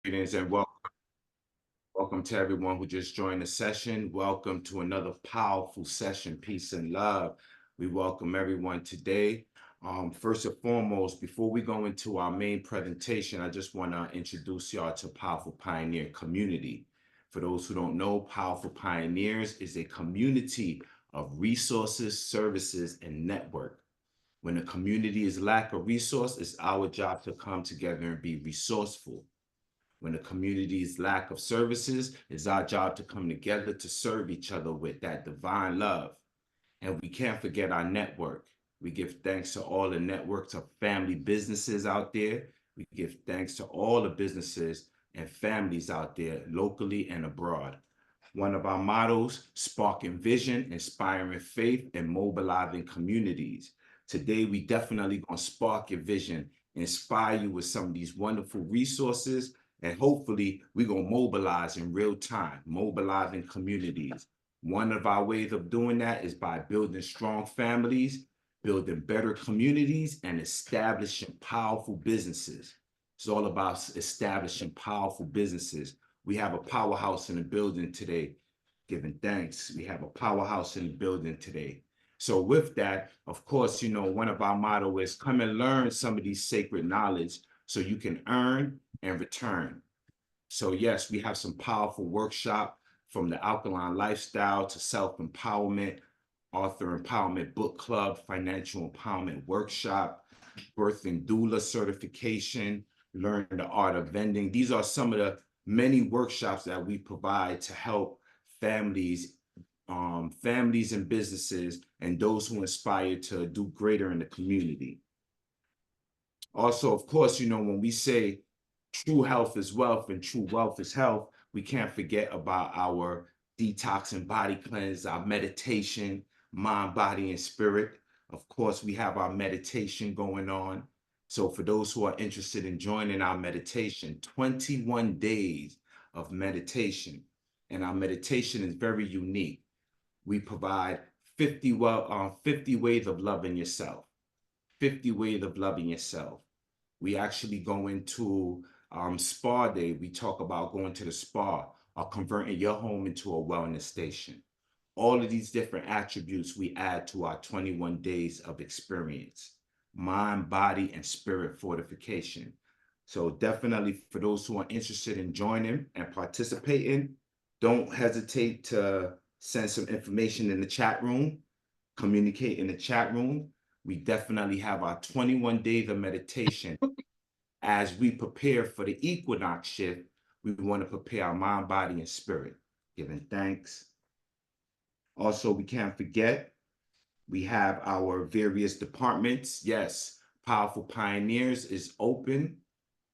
Greetings and welcome to everyone who just joined the session. Welcome to another powerful session, Peace and Love. We welcome everyone today. First and foremost, before we go into our main presentation, I just want to introduce y'all to Powerful Pioneer Community. For those who don't know, Powerful Pioneers is a community of resources, services, and network. When a community is lack of resource, it's our job to come together and be resourceful. When the community's lack of services, it's our job to come together to serve each other with that divine love. And we can't forget our network. We give thanks to all the networks of family businesses out there. We give thanks to all the businesses and families out there, locally and abroad. One of our mottos, sparking vision, inspiring faith, and mobilizing communities. Today, we definitely gonna spark your vision, inspire you with some of these wonderful resources, and hopefully we're gonna mobilize in real time, mobilizing communities. One of our ways of doing that is by building strong families, building better communities, and establishing powerful businesses. It's all about establishing powerful businesses. We have a powerhouse in the building today, giving thanks. We have a powerhouse in the building today. So with that, of course, one of our motto is come and learn some of these sacred knowledge so you can earn and return. So yes, we have some powerful workshop from the Alkaline lifestyle to self-empowerment, author empowerment book club, financial empowerment workshop, birth and doula certification, learn the art of vending. These are some of the many workshops that we provide to help families, families and businesses, and those who inspire to do greater in the community. Also, of course, when we say true health is wealth and true wealth is health, we can't forget about our detox and body cleanse, our meditation, mind, body, and spirit. Of course, we have our meditation going on. So for those who are interested in joining our meditation, 21 days of meditation. And our meditation is very unique. We provide 50 ways of loving yourself. 50 ways of loving yourself. We actually go into spa day. We talk about going to the spa or converting your home into a wellness station. All of these different attributes we add to our 21 days of experience, mind, body, and spirit fortification. So definitely for those who are interested in joining and participating, don't hesitate to send some information in the chat room, communicate in the chat room. We definitely have our 21 days of meditation. As we prepare for the equinox shift, we want to prepare our mind, body, and spirit, giving thanks. Also, we can't forget, we have our various departments. Yes, Powerful Pioneers is open.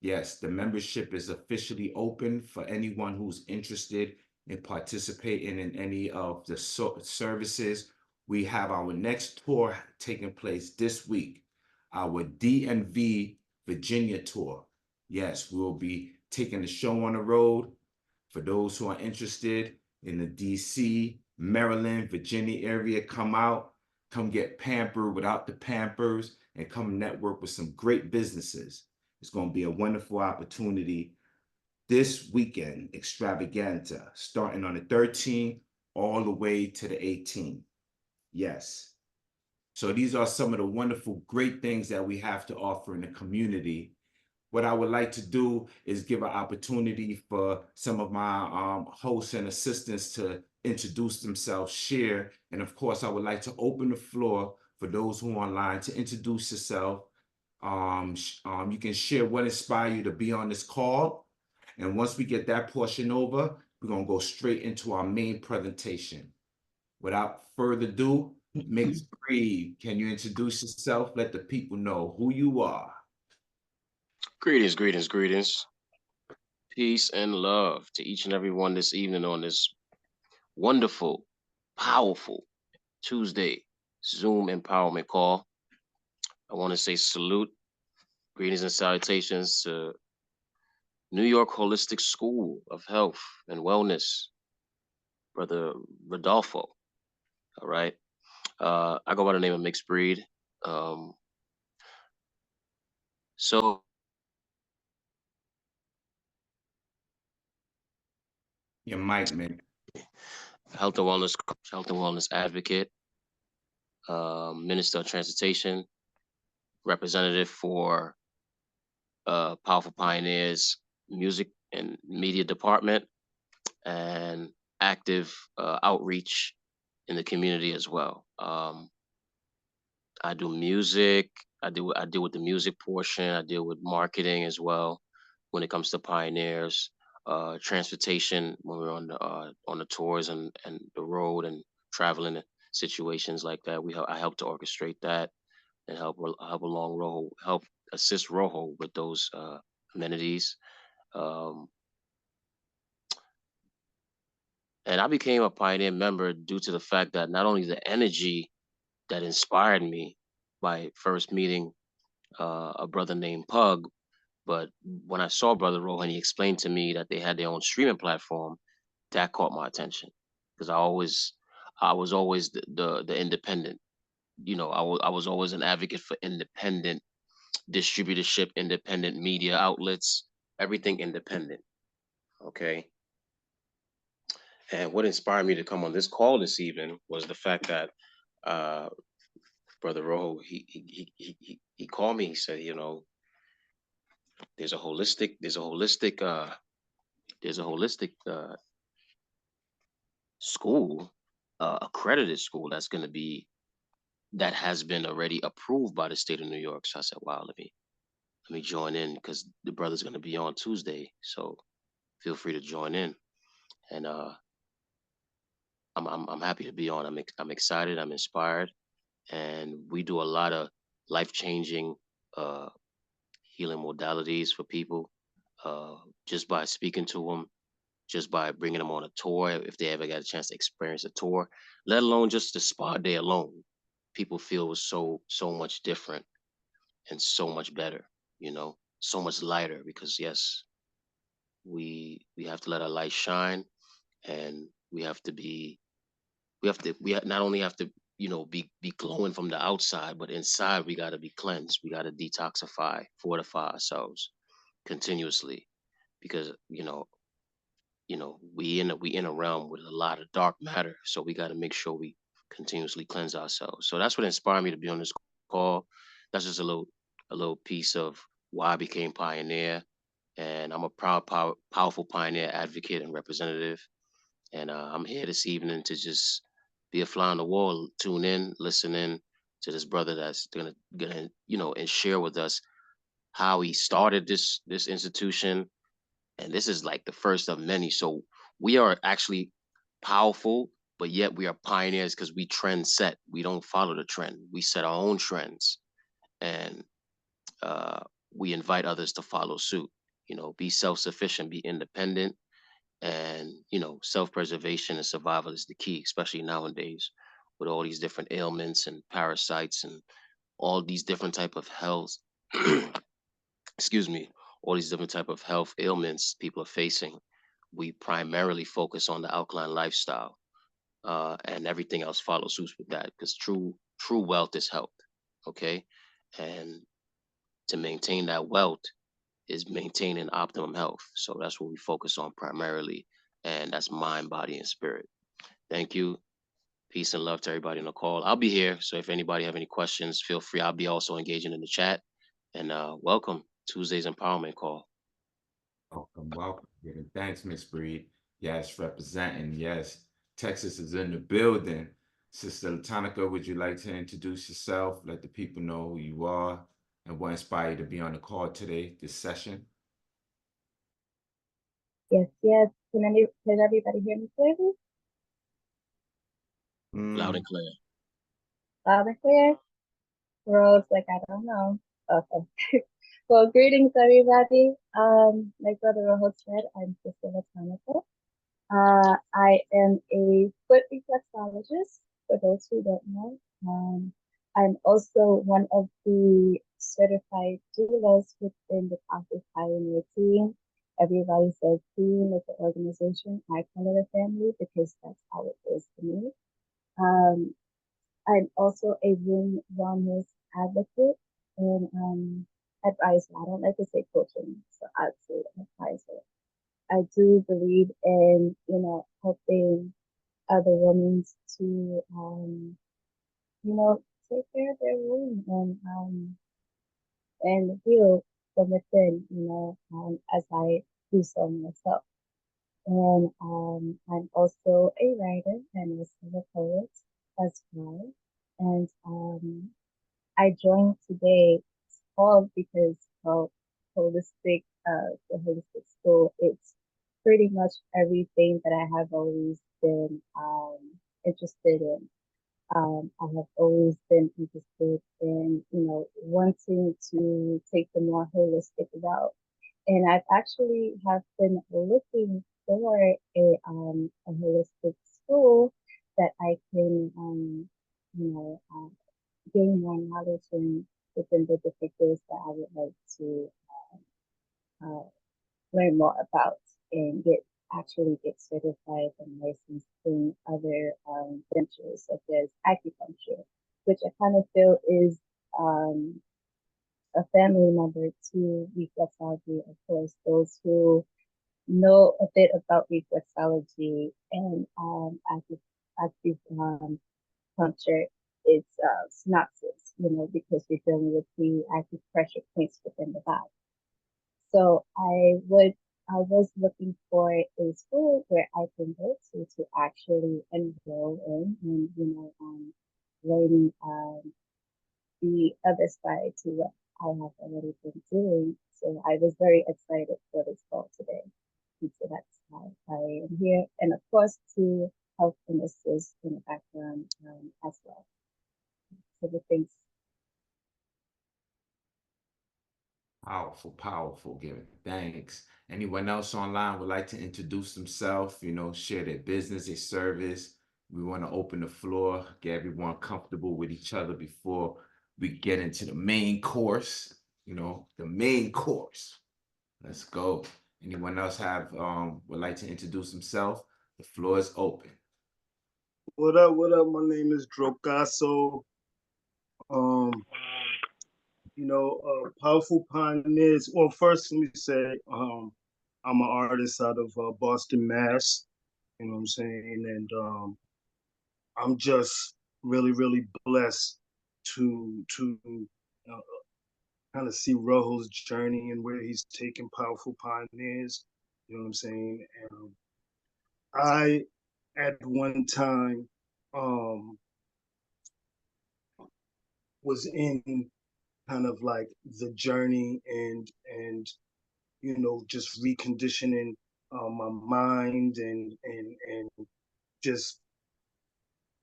Yes, the membership is officially open for anyone who's interested in participating in any of the services. We have our next tour taking place this week, our DMV Virginia tour. Yes, we'll be taking the show on the road. For those who are interested in the DC, Maryland, Virginia area, come out, come get pampered without the pampers, and come network with some great businesses. It's going to be a wonderful opportunity this weekend, extravaganza, starting on the 13th all the way to the 18th. Yes. So these are some of the wonderful, great things that we have to offer in the community. What I would like to do is give an opportunity for some of my hosts and assistants to introduce themselves, share, and of course, I would like to open the floor for those who are online to introduce yourself. You can share what inspired you to be on this call. And once we get that portion over, we're going to go straight into our main presentation. Without further ado, Mix Breed, can you introduce yourself? Let the people know who you are. Greetings, greetings, greetings. Peace and love to each and every one this evening on this wonderful, powerful Tuesday Zoom empowerment call. I want to say salute, greetings and salutations to New York Holistic School of Health and Wellness, Brother Rodolfo. All right. I go by the name of Mixed Breed. Um, so Your mic, man. Health and wellness coach, health and wellness advocate, minister of transportation, representative for Powerful Pioneers music and media department, and active outreach in the community as well. I do music. I deal with the music portion. I deal with marketing as well when it comes to pioneers. Transportation when we're on the tours and the road and traveling situations like that. I help to orchestrate that and help along Rojo, help assist Rojo with those amenities. Um, and I became a pioneer member due to the fact that not only the energy that inspired me by first meeting a brother named Pug. But when I saw Brother Rohan, he explained to me that they had their own streaming platform. That caught my attention because I was always the independent. You know, I was always an advocate for independent distributorship, independent media outlets, everything independent. Okay. And what inspired me to come on this call this evening was the fact that uh, Brother Rojo, he called me. He said, you know, there's a holistic, there's a holistic, there's a holistic school, accredited school that has been already approved by the state of New York. So I said, wow, let me join in because the brother's gonna be on Tuesday. So feel free to join in. And I'm happy to be on. I'm excited. I'm inspired, and we do a lot of life changing uh, healing modalities for people uh, just by speaking to them, just by bringing them on a tour if they ever got a chance to experience a tour, let alone just the spa day alone. People feel was so much different and so much better, you know, so much lighter because yes, we have to let our light shine, and we not only have to, you know, be glowing from the outside, but inside we got to be cleansed. We got to detoxify, fortify ourselves continuously because we in a realm with a lot of dark matter, so we got to make sure we continuously cleanse ourselves. So that's what inspired me to be on this call. That's just a little piece of why I became pioneer, and I'm a proud powerful pioneer advocate and representative, and I'm here this evening to just be a fly on the wall, tune in, listen in to this brother that's gonna and share with us how he started this institution, and this is like the first of many. So we are actually powerful, but yet we are pioneers because we trend set. We don't follow the trend. We set our own trends, and uh, we invite others to follow suit. You know, be self-sufficient, be independent, and self-preservation and survival is the key, especially nowadays with all these different ailments and parasites and all these different type of health excuse me, all these different type of health ailments people are facing. We primarily focus on the alkaline lifestyle, and everything else follows suit with that because true wealth is health. Okay, and to maintain that wealth is maintaining optimum health. So that's what we focus on primarily, and that's mind, body, and spirit. Thank you. Peace and love to everybody on the call. I'll be here, so if anybody have any questions, feel free. I'll be also engaging in the chat. And welcome Tuesday's empowerment call. Welcome, welcome. Yeah, thanks, Miss Breed. Yes, representing. Yes, Texas is in the building. Sister Latonica, would you like to introduce yourself? Let the people know who you are and what inspired you to be on the call today, this session. Yes. Can everybody hear me clearly? Loud and clear. Loud and clear? Rose, like, I don't know. Okay. Well, greetings, everybody. Like Brother Rojo said, I'm Sister Latonica. I am a foot reflexologist, for those who don't know. I'm also one of the certified doulas within the Powerful Pioneer team. Everybody says team, it's an organization. I call it a family because that's how it is to me. I'm also a room wellness advocate and advisor. I don't like to say coaching, so I'd say advisor. I do believe in, helping other women to, take care of their womb and heal from within, as I do so myself. And I'm also a writer and also a poet as well. And I joined today called because of holistic, the holistic school. It's pretty much everything that I have always been interested in. I have always been interested in, wanting to take the more holistic route. And I've actually have been looking for a holistic school that I can, you know, um, gain more knowledge in within the different fields that I would like to uh, learn more about and get certified and licensed in other ventures such as acupuncture, which I kind of feel is um, a family member to reflexology. Of course, those who know a bit about reflexology and acupuncture, it's synopsis, because we're dealing with the acupressure points within the body. So I was looking for a school where I can go to actually enroll in and, learning the other side to what I have already been doing. So I was very excited for this call today. And so that's why I am here. And of course, to help and assist in the background as well. So the things. Powerful, powerful. Giving thanks. Anyone else online would like to introduce themselves, share their business, their service. We want to open the floor, get everyone comfortable with each other before we get into the main course, the main course. Let's go. Anyone else would like to introduce himself? The floor is open. What up? What up? My name is Drogasso. Um, Powerful Pioneers. Well, first let me say, I'm an artist out of Boston, Mass. You know what I'm saying? And I'm just really, really blessed to uh, kind of see Rojo's journey and where he's taken Powerful Pioneers. You know what I'm saying? And I, at one time, um, was in kind of like the journey and just reconditioning my mind and just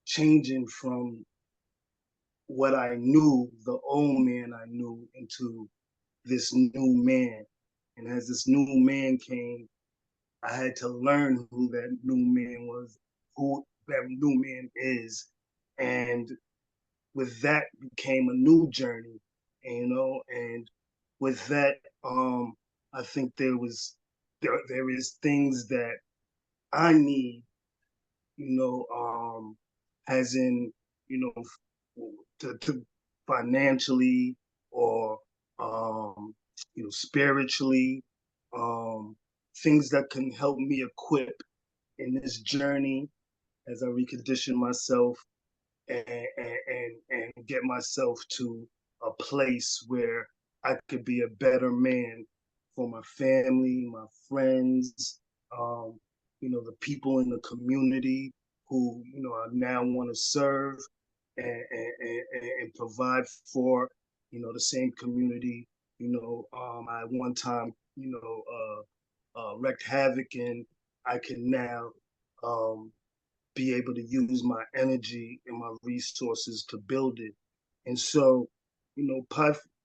changing from what I knew, the old man I knew, into this new man. And as this new man came, I had to learn who that new man was, who that new man is. And with that became a new journey, and with that, I think there is things that I need, as in, you know, to financially or spiritually, um, things that can help me equip in this journey as I recondition myself and get myself to a place where I could be a better man for my family, my friends, the people in the community who, I now want to serve and provide for, the same community. I one time, wreaked havoc, and I can now be able to use my energy and my resources to build it. And so,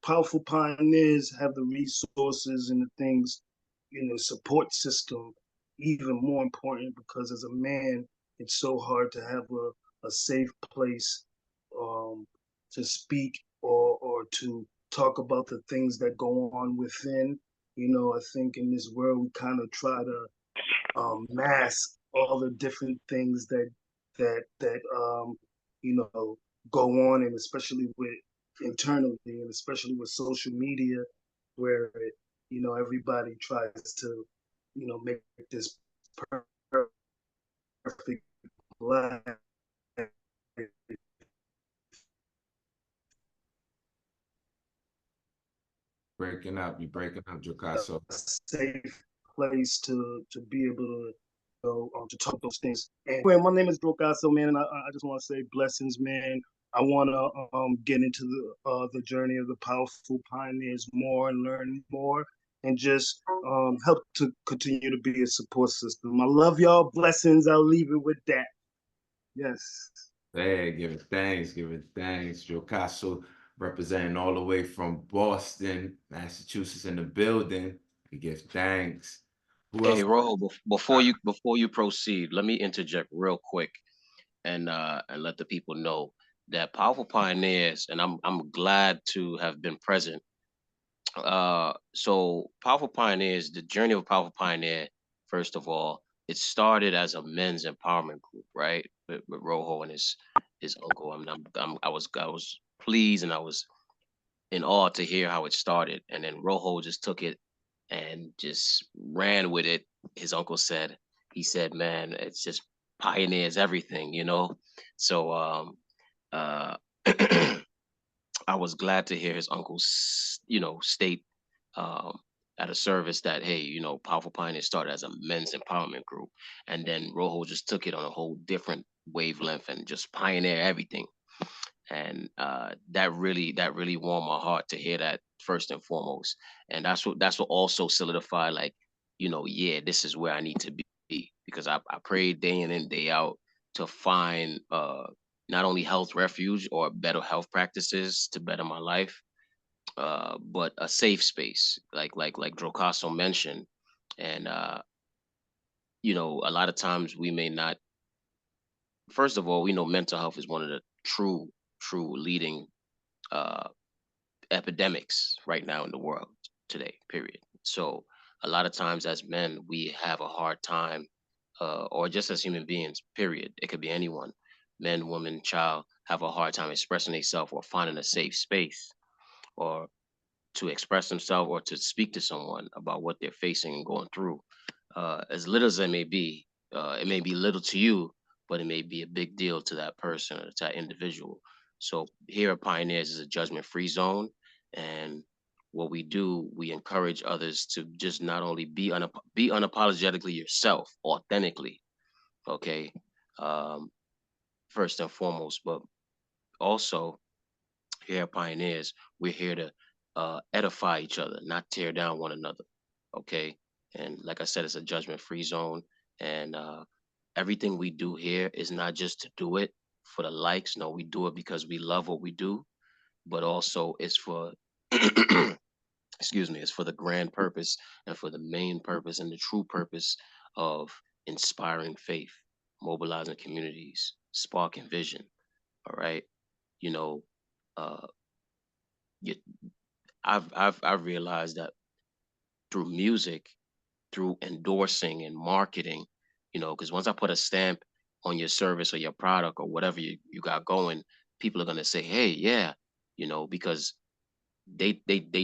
powerful pioneers have the resources and the things, support system, even more important because as a man, it's so hard to have a safe place to speak or to talk about the things that go on within. I think in this world, we kind of try to mask all the different things that go on, and especially with internally, and especially with social media, where everybody tries to make this perfect life Breaking up, you breaking up, a Jocasso. safe place to be able to to talk those things. And anyway, my name is Brocasso, man, and I just want to say blessings, man. I want to get into the journey of the powerful pioneers more and learn more, and just help to continue to be a support system. I love y'all. Blessings. I'll leave it with that. Yes. Hey, give it thanks. Jocasso representing all the way from Boston, Massachusetts in the building. We give thanks. Who Hey, else? Rojo, Uh, before you proceed, let me interject real quick and let the people know that powerful pioneers, and I'm glad to have been present. So powerful pioneers, the journey of a powerful pioneer, first of all, it started as a men's empowerment group, right? With Rojo and his uncle. I was pleased and I was in awe to hear how it started. And then Rojo just took it and just ran with it. His uncle said, he said, man, it's just pioneers everything, you know? So uh I was glad to hear his uncle, state um, at a service that, hey, Powerful Pioneers started as a men's empowerment group, and then Rojo just took it on a whole different wavelength and just pioneer everything. And that really warmed my heart to hear that first and foremost. And that's what also solidified, like, yeah, this is where I need to be, because I prayed day in and day out to find not only health refuge or better health practices to better my life, but a safe space, like Drocasso mentioned. And a lot of times we may not. First of all, we know mental health is one of the true leading uh, epidemics right now in the world today. Period. So a lot of times as men, we have a hard time, or just as human beings. Period. It could be anyone, men, woman, child, have a hard time expressing themselves or finding a safe space, or to express themselves or to speak to someone about what they're facing and going through. As little as it may be little to you, but it may be a big deal to that person or to that individual. So here at Pioneers is a judgment-free zone, and what we do, we encourage others to just not only be unapologetically yourself, authentically, okay, um, first and foremost, but also here at Pioneers, we're here to edify each other, not tear down one another. Okay. And like I said, it's a judgment free zone. And everything we do here is not just to do it for the likes. No, we do it because we love what we do, but also it's for, excuse me, it's for the grand purpose and for the main purpose and the true purpose of inspiring faith, mobilizing communities, sparking vision. All right. You know, uh, you, I've realized that through music, through endorsing and marketing, because once I put a stamp on your service or your product or whatever you got going, people are gonna say, hey, yeah, because they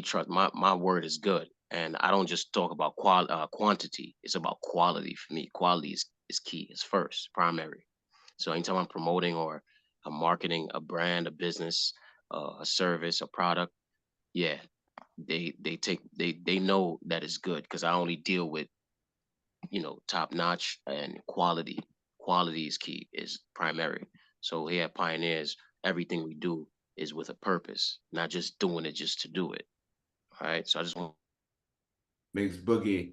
trust my word is good. And I don't just talk about quantity, it's about quality for me. Quality is key, is first, primary. So anytime I'm promoting or I'm marketing a brand, a business, a service, a product, yeah, they know that it's good because I only deal with top notch and quality. Quality is key, is primary. So here at Pioneers, everything we do is with a purpose, not just doing it just to do it. All right. So I just want. Mix Boogie.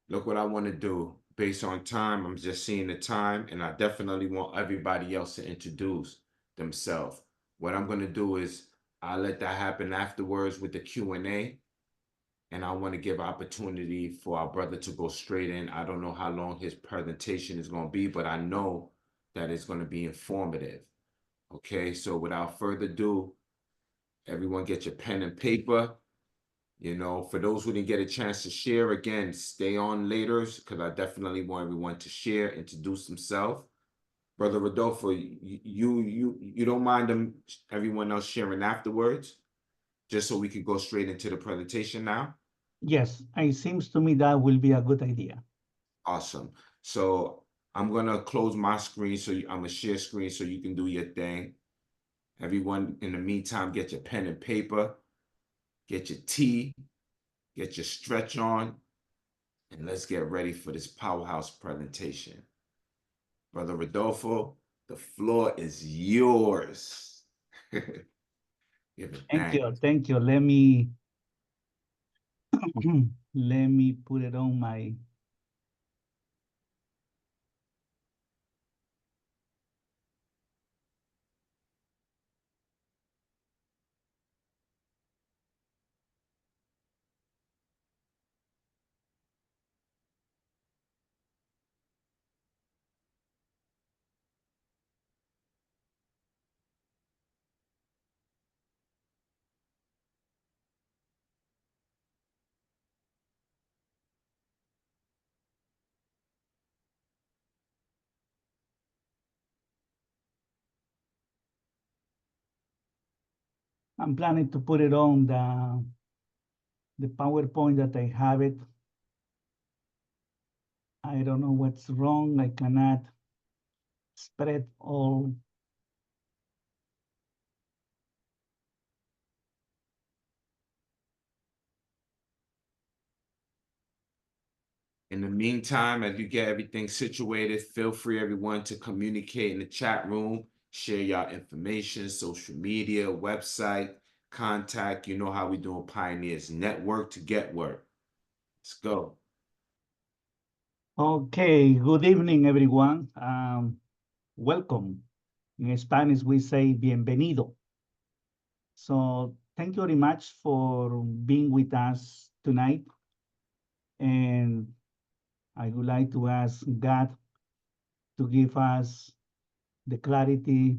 Look what I want to do. Based on time, I'm just seeing the time, and I definitely want everybody else to introduce themselves. What I'm going to do is I'll let that happen afterwards with the Q&A, and I want to give opportunity for our brother to go straight in. I don't know how long his presentation is going to be, but I know that it's going to be informative. Okay, so without further ado, everyone get your pen and paper. For those who didn't get a chance to share, again, stay on later because I definitely want everyone to share, introduce themselves. Brother Rodolfo, you don't mind everyone else sharing afterwards, just so we could go straight into the presentation now? Yes, it seems to me that will be a good idea. Awesome. So I'm gonna close my screen I'm gonna share screen so you can do your thing. Everyone, in the meantime, get your pen and paper, get your tea, get your stretch on, and let's get ready for this powerhouse presentation. Brother Rodolfo, the floor is yours. Give it Thank thanks. you, thank you. Let me let me put it on my. I'm planning to put it on the PowerPoint that I have it. I don't know what's wrong. I cannot spread all. In the meantime, as you get everything situated, feel free, everyone, to communicate in the chat room, share your information, social media, website, contact. You know how we doing Pioneers Network to get work. Let's go. Okay, good evening, everyone. Welcome. In Spanish, we say bienvenido. So thank you very much for being with us tonight. And I would like to ask God to give us the clarity,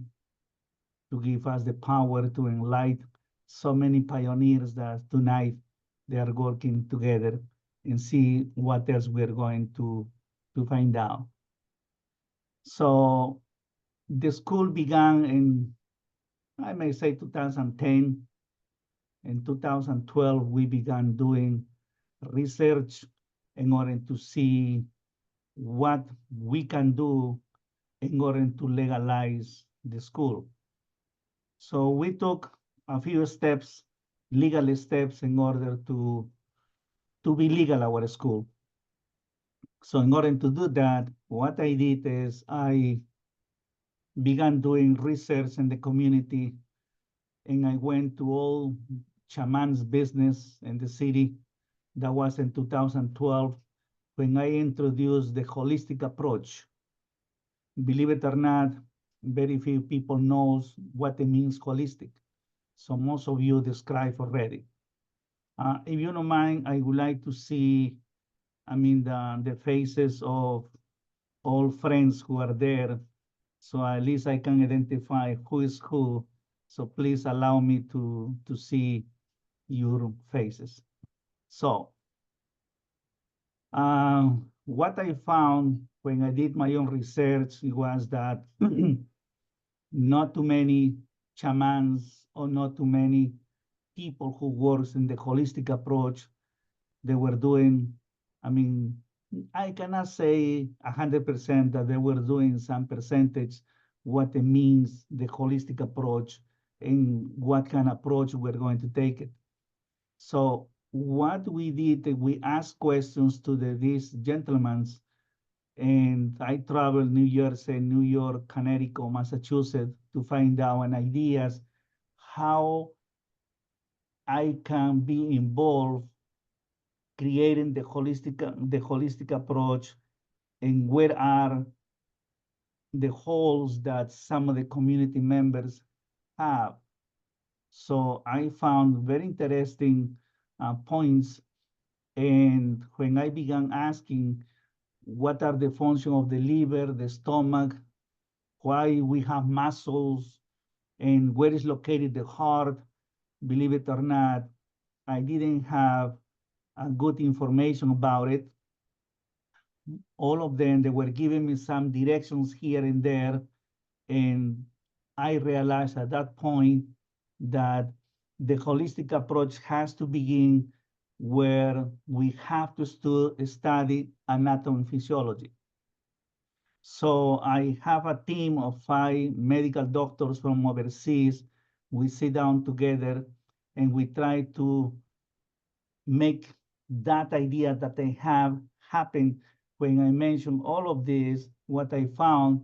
to give us the power to enlighten so many pioneers that tonight they are working together and see what else we're going to find out. So the school began in, I may say, 2010. In 2012, we began doing research in order to see what we can do in order to legalize the school. So we took a few steps, legal steps, in order to be legal our school. So in order to do that, what I did is I began doing research in the community, and I went to all shaman's business in the city. That was in 2012 when I introduced the holistic approach. Believe it or not, very few people knows what it means holistic. So most of you describe already. If you don't mind, I would like to see, the faces of all friends who are there, so at least I can identify who is who. So please allow me to see your faces. So what I found when I did my own research was that not too many shamans or not too many people who works in the holistic approach, they were doing, I cannot say 100% that they were doing some percentage what it means, the holistic approach, and what kind of approach we're going to take it. So what we did, we asked questions to these gentlemen, and I traveled New Jersey, New York, Connecticut, Massachusetts to find out and ideas how I can be involved creating the holistic approach, and where are the holes that some of the community members have. So I found very interesting points. And when I began asking what are the functions of the liver, the stomach, why we have muscles, and where is located the heart, believe it or not, I didn't have good information about it. All of them, they were giving me some directions here and there. And I realized at that point that the holistic approach has to begin where we have to study anatomy and physiology. So I have a team of 5 medical doctors from overseas. We sit down together and we try to make that idea that they have happen. When I mentioned all of this, what I found,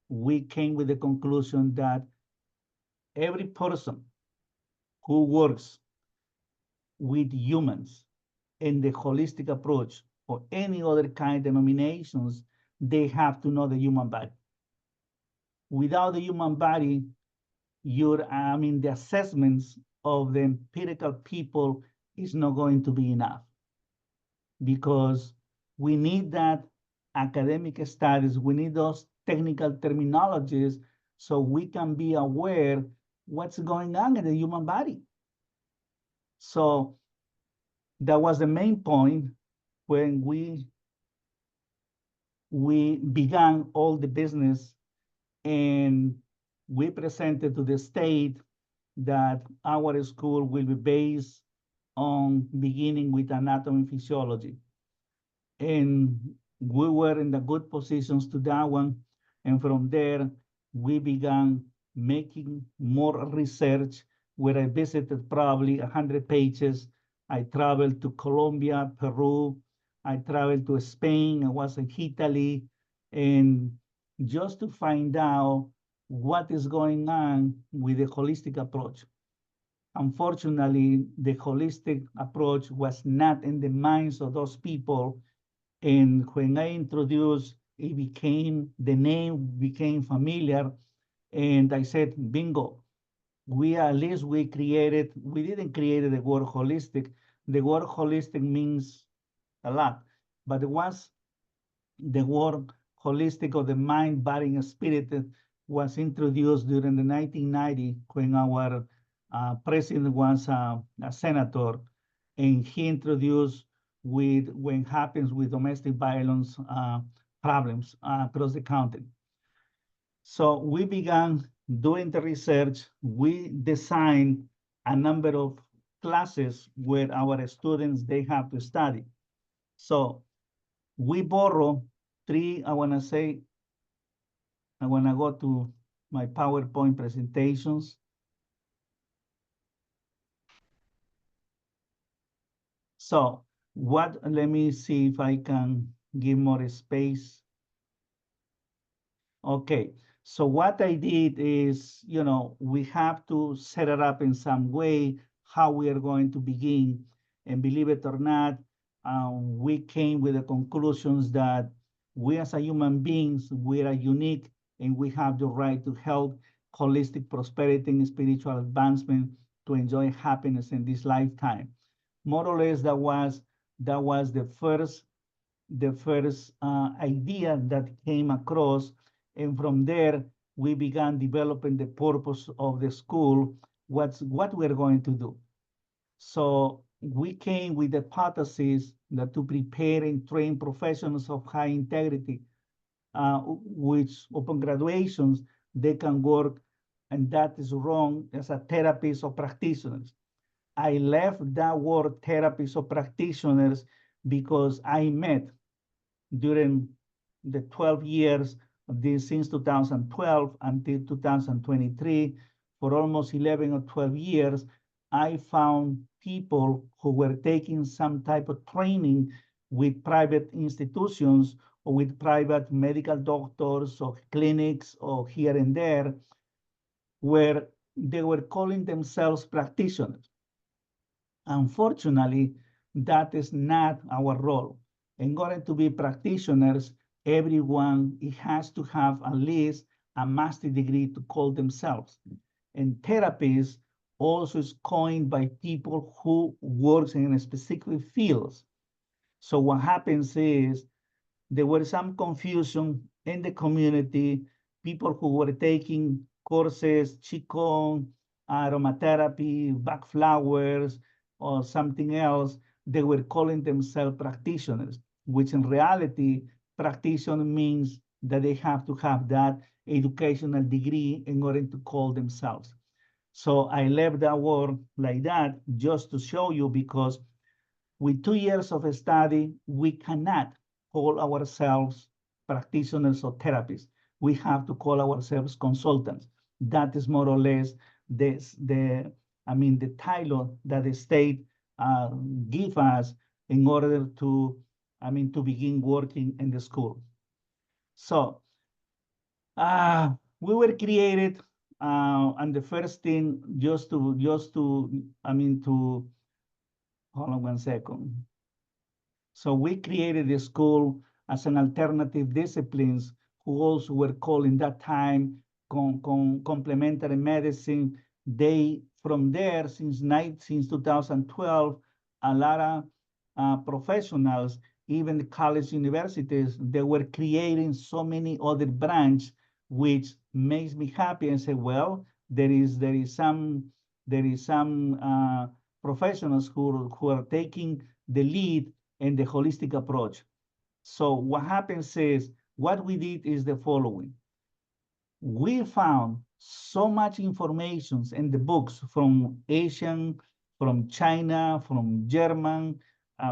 we came with the conclusion that every person who works with humans in the holistic approach or any other kind of denominations, they have to know the human body. Without the human body, the assessments of the empirical people is not going to be enough, because we need that academic studies, we need those technical terminologies so we can be aware what's going on in the human body. So that was the main point when we began all the business, and we presented to the state that our school will be based on beginning with anatomy and physiology. And we were in the good positions to that one. And from there, we began making more research, where I visited probably 100 pages. I traveled to Colombia, Peru. I traveled to Spain. I was in Italy. And just to find out what is going on with the holistic approach. Unfortunately, the holistic approach was not in the minds of those people. And when I introduced, the name became familiar. And I said, bingo, we didn't create the word holistic. The word holistic means a lot, but once the word holistic, of the mind, body, and spirit, was introduced during the 1990, when our president was a senator, and he introduced with when happens with domestic violence problems across the country. So we began doing the research. We designed a number of classes where our students, they have to study. So we borrow three, I wanna go to my PowerPoint presentations. So let me see if I can give more space. Okay, so what I did is, we have to set it up in some way, how we are going to begin. And believe it or not, we came with the conclusions that we as a human beings, we are unique, and we have the right to health, holistic prosperity, and spiritual advancement, to enjoy happiness in this lifetime. More or less, that was the first idea that came across. And from there, we began developing the purpose of the school, what we're going to do. So we came with the hypothesis that to prepare and train professionals of high integrity, which upon graduations, they can work, and that is wrong, as a therapist or practitioners. I left that word therapists or practitioners because I met during the 12 years of this, since 2012 until 2023, for almost 11 or 12 years, I found people who were taking some type of training with private institutions or with private medical doctors or clinics or here and there, where they were calling themselves practitioners. Unfortunately, that is not our role. In order to be practitioners, everyone has to have at least a master's degree to call themselves. And therapists also is coined by people who works in specific fields. So what happens is there was some confusion in the community, people who were taking courses, Qigong, aromatherapy, Bach flowers, or something else, they were calling themselves practitioners, which in reality, practitioner means that they have to have that educational degree in order to call themselves. So I left that word like that just to show you, because with 2 years of study, we cannot call ourselves practitioners or therapists. We have to call ourselves consultants. That is more or less the title that the state give us in order to, to begin working in the school. So we were created, and the first thing, hold on one second. So we created the school as an alternative disciplines, who also were called in that time complementary medicine. From there, since 2012, a lot of professionals, even the college universities, they were creating so many other branches, which makes me happy and say, well, there is some professionals who are taking the lead in the holistic approach. So what happens is, what we did is the following. We found so much information in the books from Asian, from China, from German,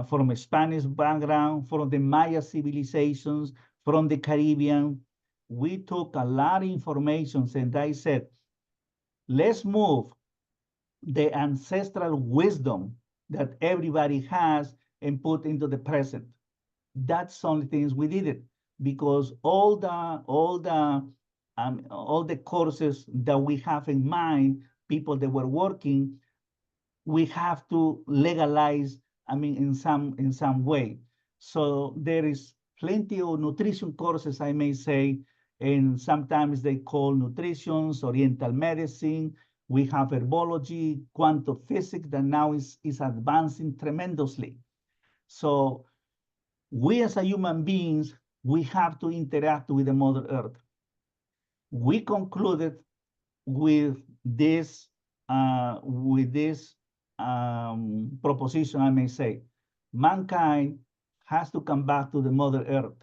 from a Spanish background, from the Maya civilizations, from the Caribbean. We took a lot of information, and I said, let's move the ancestral wisdom that everybody has and put into the present. That's the only things we did it, because all the courses that we have in mind, people that were working, we have to legalize, in some way. So there is plenty of nutrition courses, I may say, and sometimes they call nutrition, oriental medicine. We have herbology, quantum physics that now is advancing tremendously. So we as a human beings, we have to interact with the Mother Earth. We concluded with this proposition, I may say, mankind has to come back to the Mother Earth.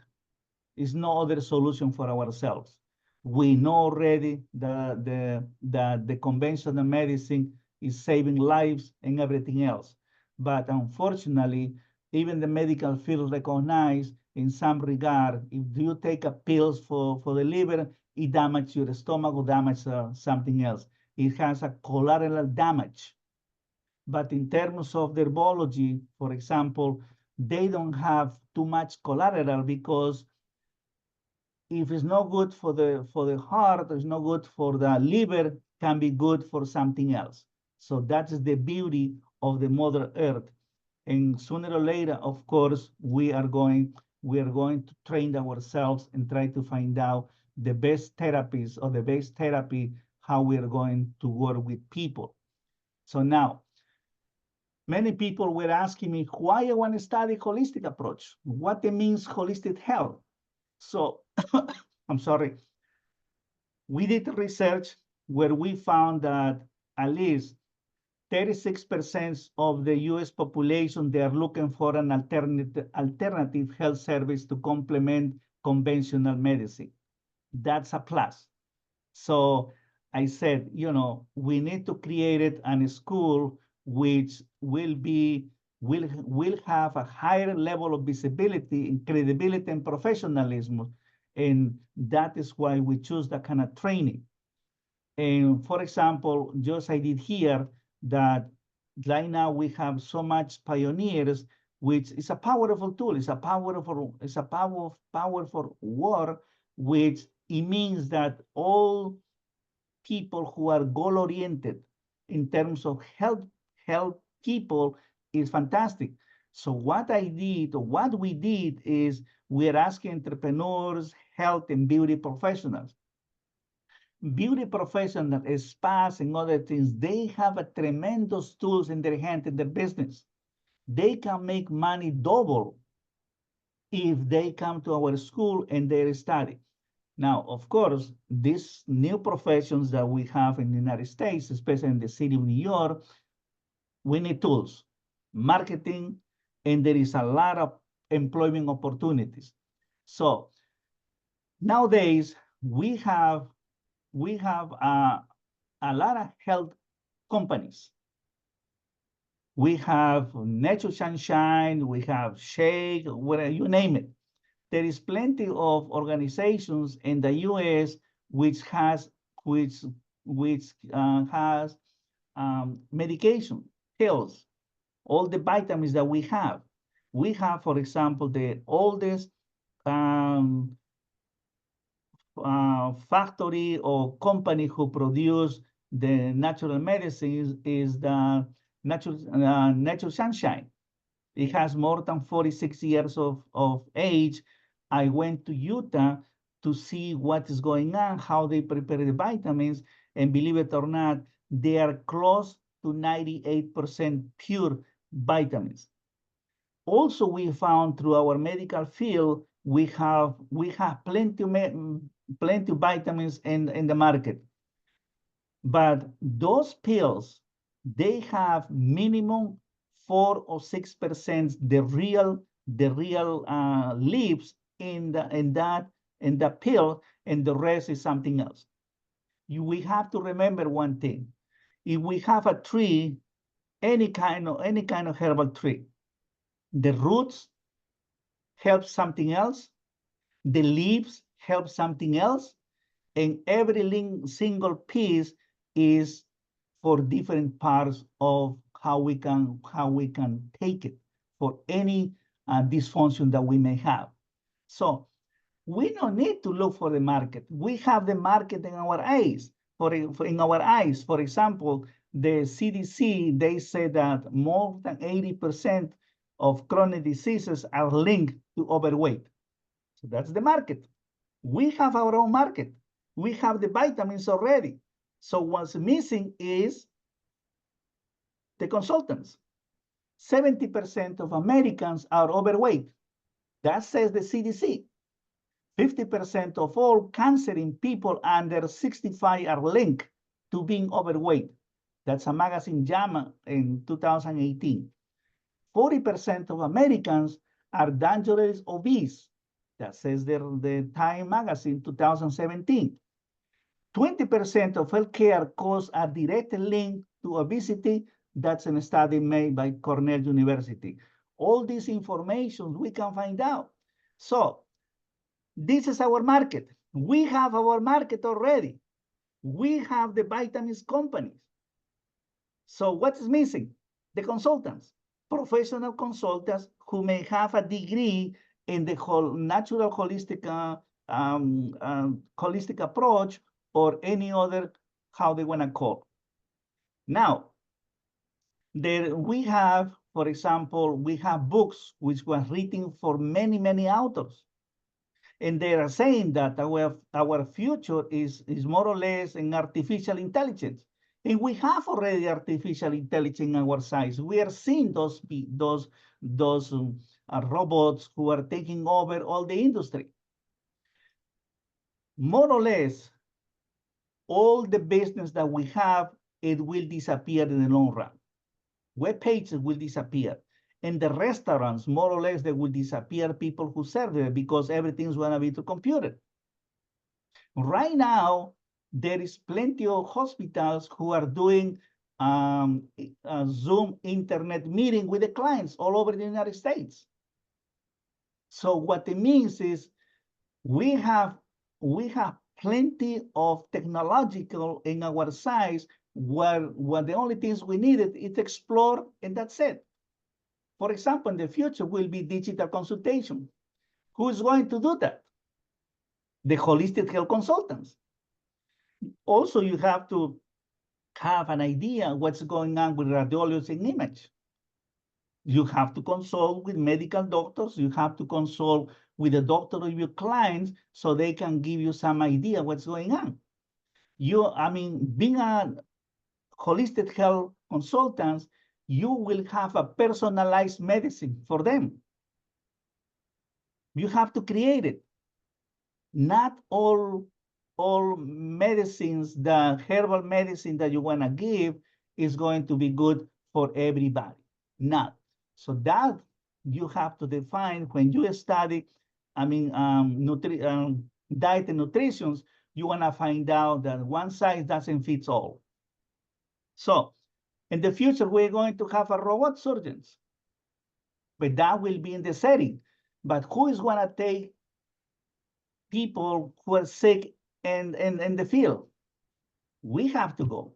There's no other solution for ourselves. We know already that the conventional medicine is saving lives and everything else. But unfortunately, even the medical field recognize in some regard, if you take a pills for the liver, it damages your stomach or damages something else. It has a collateral damage. But in terms of the herbology, for example, they don't have too much collateral, because if it's not good for the heart, it's not good for the liver, can be good for something else. So that is the beauty of the Mother Earth. And sooner or later, of course, we are going to train ourselves and try to find out the best therapies or the best therapy, how we are going to work with people. So now, many people were asking me why I want to study holistic approach, what it means holistic health. So I'm sorry. We did research where we found that at least 36% of the US population, they are looking for an alternative health service to complement conventional medicine. That's a plus. So I said, we need to create a school which will have a higher level of visibility and credibility and professionalism. And that is why we choose that kind of training. And for example, just I did here that right now we have so much pioneers, which is a powerful tool. It's a powerful word, which it means that all people who are goal-oriented in terms of help people is fantastic. So what we did is we're asking entrepreneurs, health and beauty professionals. Beauty professionals, spas and other things, they have a tremendous tools in their hand in their business. They can make money double if they come to our school and they study. Now, of course, these new professions that we have in the United States, especially in the city of New York, we need tools, marketing, and there is a lot of employment opportunities. So nowadays, we have a lot of health companies. We have Natural Sunshine, we have Shake, whatever you name it. There is plenty of organizations in the U.S. which has medication, pills, all the vitamins that we have. We have, for example, the oldest factory or company who produce the natural medicines is the Natural Sunshine. It has more than 46 years of age. I went to Utah to see what is going on, how they prepare the vitamins, and believe it or not, they are close to 98% pure vitamins. Also, we found through our medical field, we have plenty of vitamins in the market. But those pills, they have minimum 4 or 6% the real leaves in the pill, and the rest is something else. We have to remember one thing. If we have a tree, any kind of herbal tree, the roots help something else, the leaves help something else, and every single piece is for different parts of how we can take it for any dysfunction that we may have. So we don't need to look for the market. We have the market in our eyes. In our eyes, for example, the CDC, they say that more than 80% of chronic diseases are linked to overweight. So that's the market. We have our own market. We have the vitamins already. So what's missing is the consultants. 70% of Americans are overweight. That says the CDC. 50% of all cancer in people under 65 are linked to being overweight. That's a magazine JAMA in 2018. 40% of Americans are dangerous obese. That says the Time magazine 2017. 20% of healthcare costs are directly linked to obesity. That's a study made by Cornell University. All this information we can find out. So this is our market. We have our market already. We have the vitamins companies. So what is missing? The consultants, professional consultants who may have a degree in the whole natural holistic approach or any other, how they want to call. Now, we have, for example, we have books which were written for many, many authors. And they are saying that our future is more or less in artificial intelligence. And we have already artificial intelligence in our size. We are seeing those robots who are taking over all the industry. More or less, all the business that we have, it will disappear in the long run. Web pages will disappear. And the restaurants, more or less, they will disappear, people who serve there, because everything's going to be through computer. Right now, there is plenty of hospitals who are doing Zoom internet meeting with the clients all over the United States. So what it means is we have plenty of technological in our size where the only things we needed is explore, and that's it. For example, in the future will be digital consultation. Who is going to do that? The holistic health consultants. Also, you have to have an idea what's going on with radiology and image. You have to consult with medical doctors. You have to consult with the doctor of your clients so they can give you some idea what's going on. Being a holistic health consultant, you will have a personalized medicine for them. You have to create it. Not all medicines, the herbal medicine that you want to give is going to be good for everybody. Not. So that you have to define when you study, diet and nutrition, you want to find out that one size doesn't fit all. So In the future, we're going to have a robot surgeons, but that will be in the setting. But who is going to take people who are sick in the field? We have to go.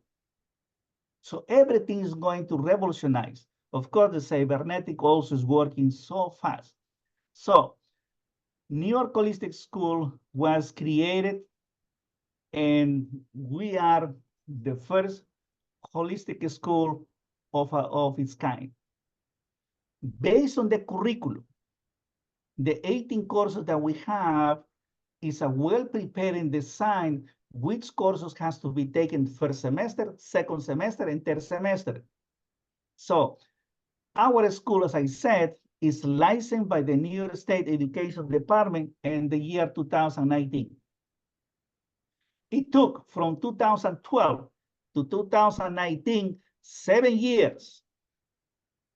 So everything is going to revolutionize. Of course, the cybernetic also is working so fast. So New York Holistic School was created, and we are the first holistic school of its kind. Based on the curriculum, the 18 courses that we have is a well-prepared design which courses has to be taken first semester, second semester, and third semester. So our school, as I said, is licensed by the New York State Education Department in the year 2019. It took from 2012 to 2019, 7 years.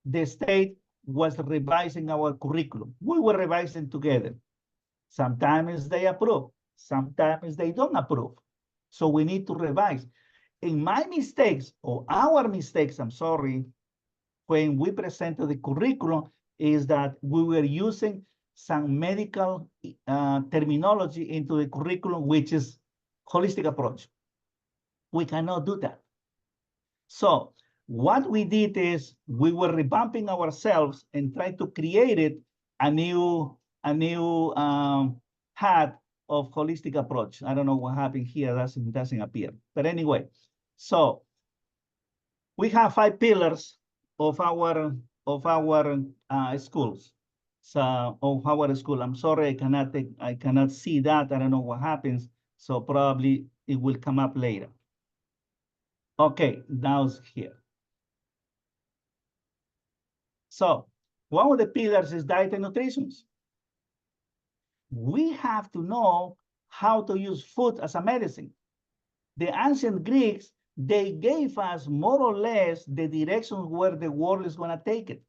The state was revising our curriculum. We were revising together. Sometimes they approve, sometimes they don't approve. So we need to revise. In my mistakes, or our mistakes, I'm sorry, when we presented the curriculum, is that we were using some medical terminology into the curriculum, which is holistic approach. We cannot do that. So what we did is we were revamping ourselves and trying to create a new hat of holistic approach. I don't know what happened here, that doesn't appear. But anyway, so we have 5 pillars of our schools. So of our school. I'm sorry, I cannot see that. I don't know what happens. So probably it will come up later. Okay, now it's here. So one of the pillars is diet and nutrition. We have to know how to use food as a medicine. The ancient Greeks, they gave us more or less the direction where the world is going to take it.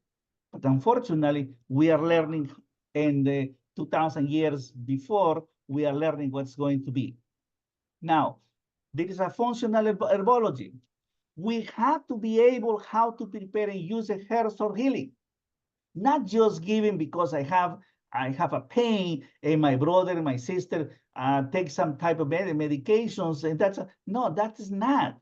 But unfortunately, we are learning in the 2,000 years before, we are learning what's going to be. Now, there is a functional herbology. We have to be able how to prepare and use the herbs for healing. Not just giving because I have a pain and my brother and my sister take some type of medications, and no, that is not.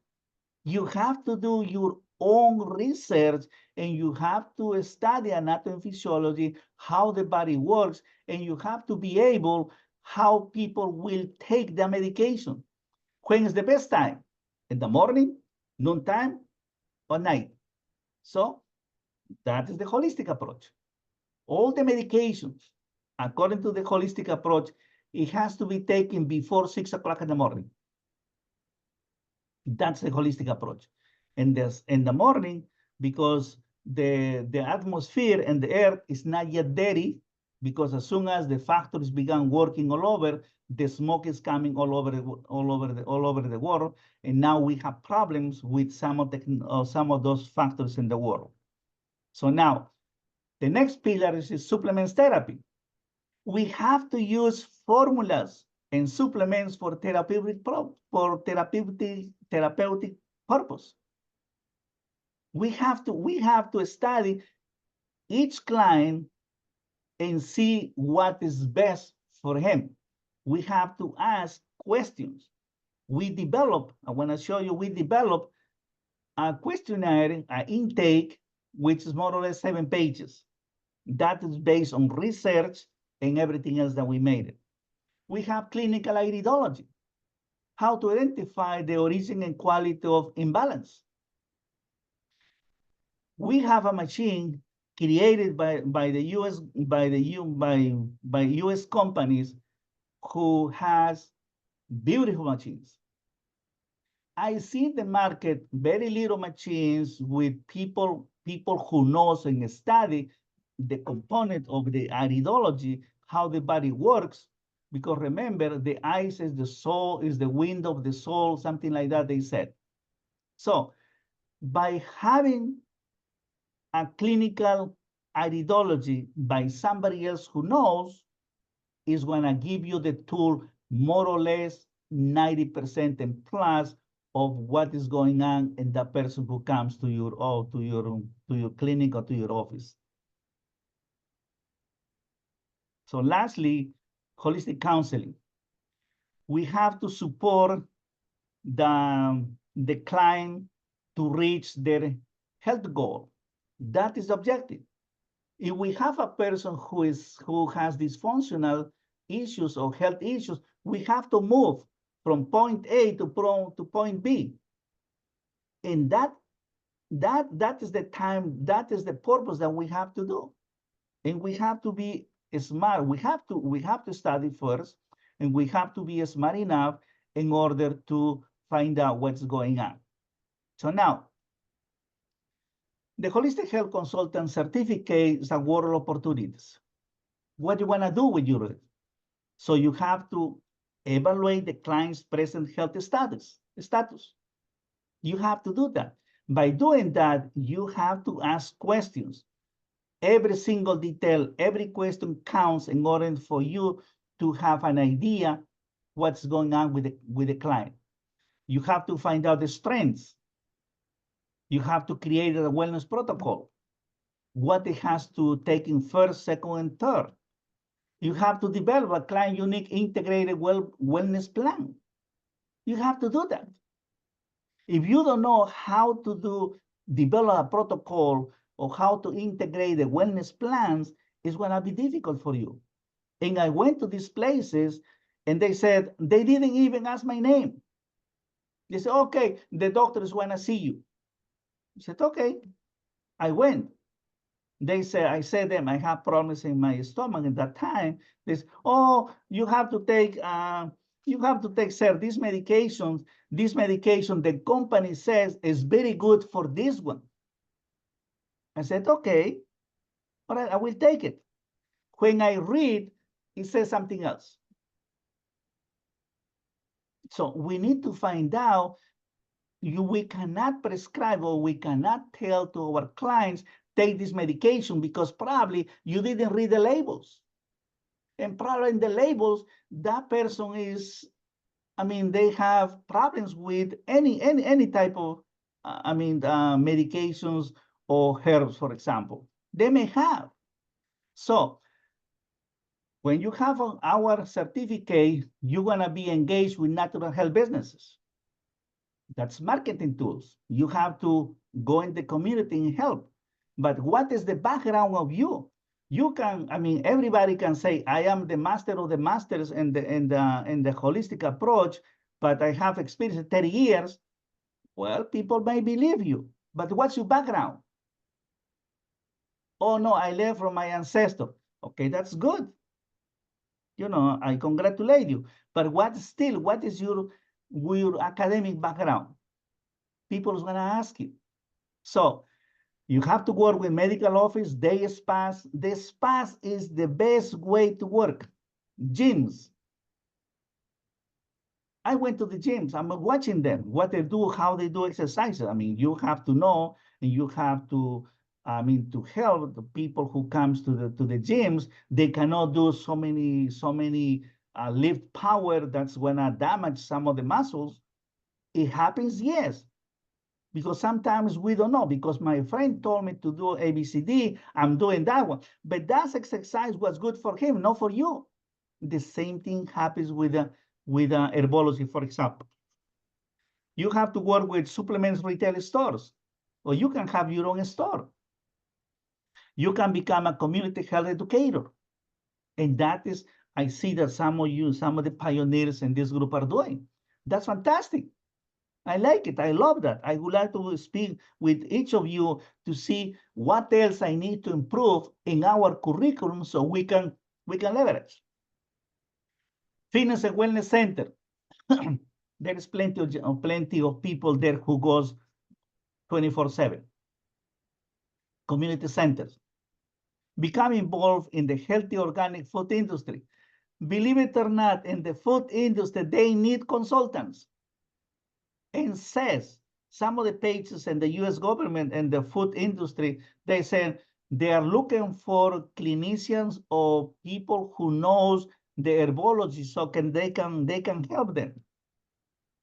You have to do your own research, and you have to study anatomy and physiology, how the body works, and you have to be able how people will take the medication. When is the best time? In the morning, noontime, or night? So that is the holistic approach. All the medications, according to the holistic approach, it has to be taken before 6 o'clock in the morning. That's the holistic approach. And this in the morning, because the atmosphere and the air is not yet dirty, because as soon as the factories began working all over, the smoke is coming all over the world, and now we have problems with some of those factors in the world. So now, the next pillar is supplements therapy. We have to use formulas and supplements for therapeutic purpose. We have to study each client and see what is best for him. We have to ask questions. We develop, I want to show you, we develop a questionnaire, an intake, which is more or less 7 pages. That is based on research and everything else that we made it. We have clinical iridology, how to identify the origin and quality of imbalance. We have a machine created by US companies who has beautiful machines. I see in the market very little machines with people who knows and study the component of the iridology, how the body works, because remember, the eyes is the soul, is the window of the soul, something like that they said. So by having a clinical iridology by somebody else who knows, is going to give you the tool more or less 90% and plus of what is going on in the person who comes to your clinic or to your office. So lastly, holistic counseling. We have to support the client to reach their health goal. That is the objective. If we have a person who has dysfunctional issues or health issues, we have to move from point A to point B. And that is the time, that is the purpose that we have to do. And we have to be smart. We have to study first, and we have to be smart enough in order to find out what's going on. So now, the Holistic Health Consultant Certificate is a world of opportunities. What do you want to do with your? So you have to evaluate the client's present health status. You have to do that. By doing that, you have to ask questions. Every single detail, every question counts in order for you to have an idea what's going on with the client. You have to find out the strengths. You have to create a wellness protocol. What it has to take in first, second, and third. You have to develop a client unique integrated wellness plan. You have to do that. If you don't know how to develop a protocol or how to integrate the wellness plans, it's going to be difficult for you. And I went to these places and they said, they didn't even ask my name. They said, okay, the doctors want to see you. I said, okay. I went. They said, I said them, I have problems in my stomach at that time. They said, oh, you have to take, sir, these medications, this medication the company says is very good for this one. I said, okay, all right, I will take it. When I read, it says something else. So we need to find out, we cannot prescribe or we cannot tell to our clients, take this medication because probably you didn't read the labels. And probably in the labels, that person is, they have problems with any type of, medications or herbs, for example. They may have. So when you have our certificate, you're going to be engaged with natural health businesses. That's marketing tools. You have to go in the community and help. But what is the background of you? You can, everybody can say, I am the master of the masters in the holistic approach, but I have experience 30 years. Well, people may believe you, but what's your background? Oh no, I learned from my ancestor. Okay, that's good. I congratulate you. But what is your academic background? People is going to ask you. So you have to work with medical office, day spas. The spas is the best way to work. Gyms. I went to the gyms. I'm watching them, what they do, how they do exercises. You have to know, and you have to, to help the people who comes to the gyms. They cannot do so many lift power that's gonna damage some of the muscles. It happens, yes. Because sometimes we don't know, because my friend told me to do ABCD, I'm doing that one. But that exercise was good for him, not for you. The same thing happens with herbology, for example. You have to work with supplements retail stores, or you can have your own store. You can become a community health educator. And that is, I see that some of the pioneers in this group are doing. That's fantastic. I like it. I love that. I would like to speak with each of you to see what else I need to improve in our curriculum so we can leverage. Fitness and Wellness Center. There is plenty of people there who goes 24/7. Community centers. Become involved in the healthy organic food industry. Believe it or not, in the food industry, they need consultants. And says some of the pages in the US government and the food industry, they said they are looking for clinicians or people who knows the herbology so they can help them.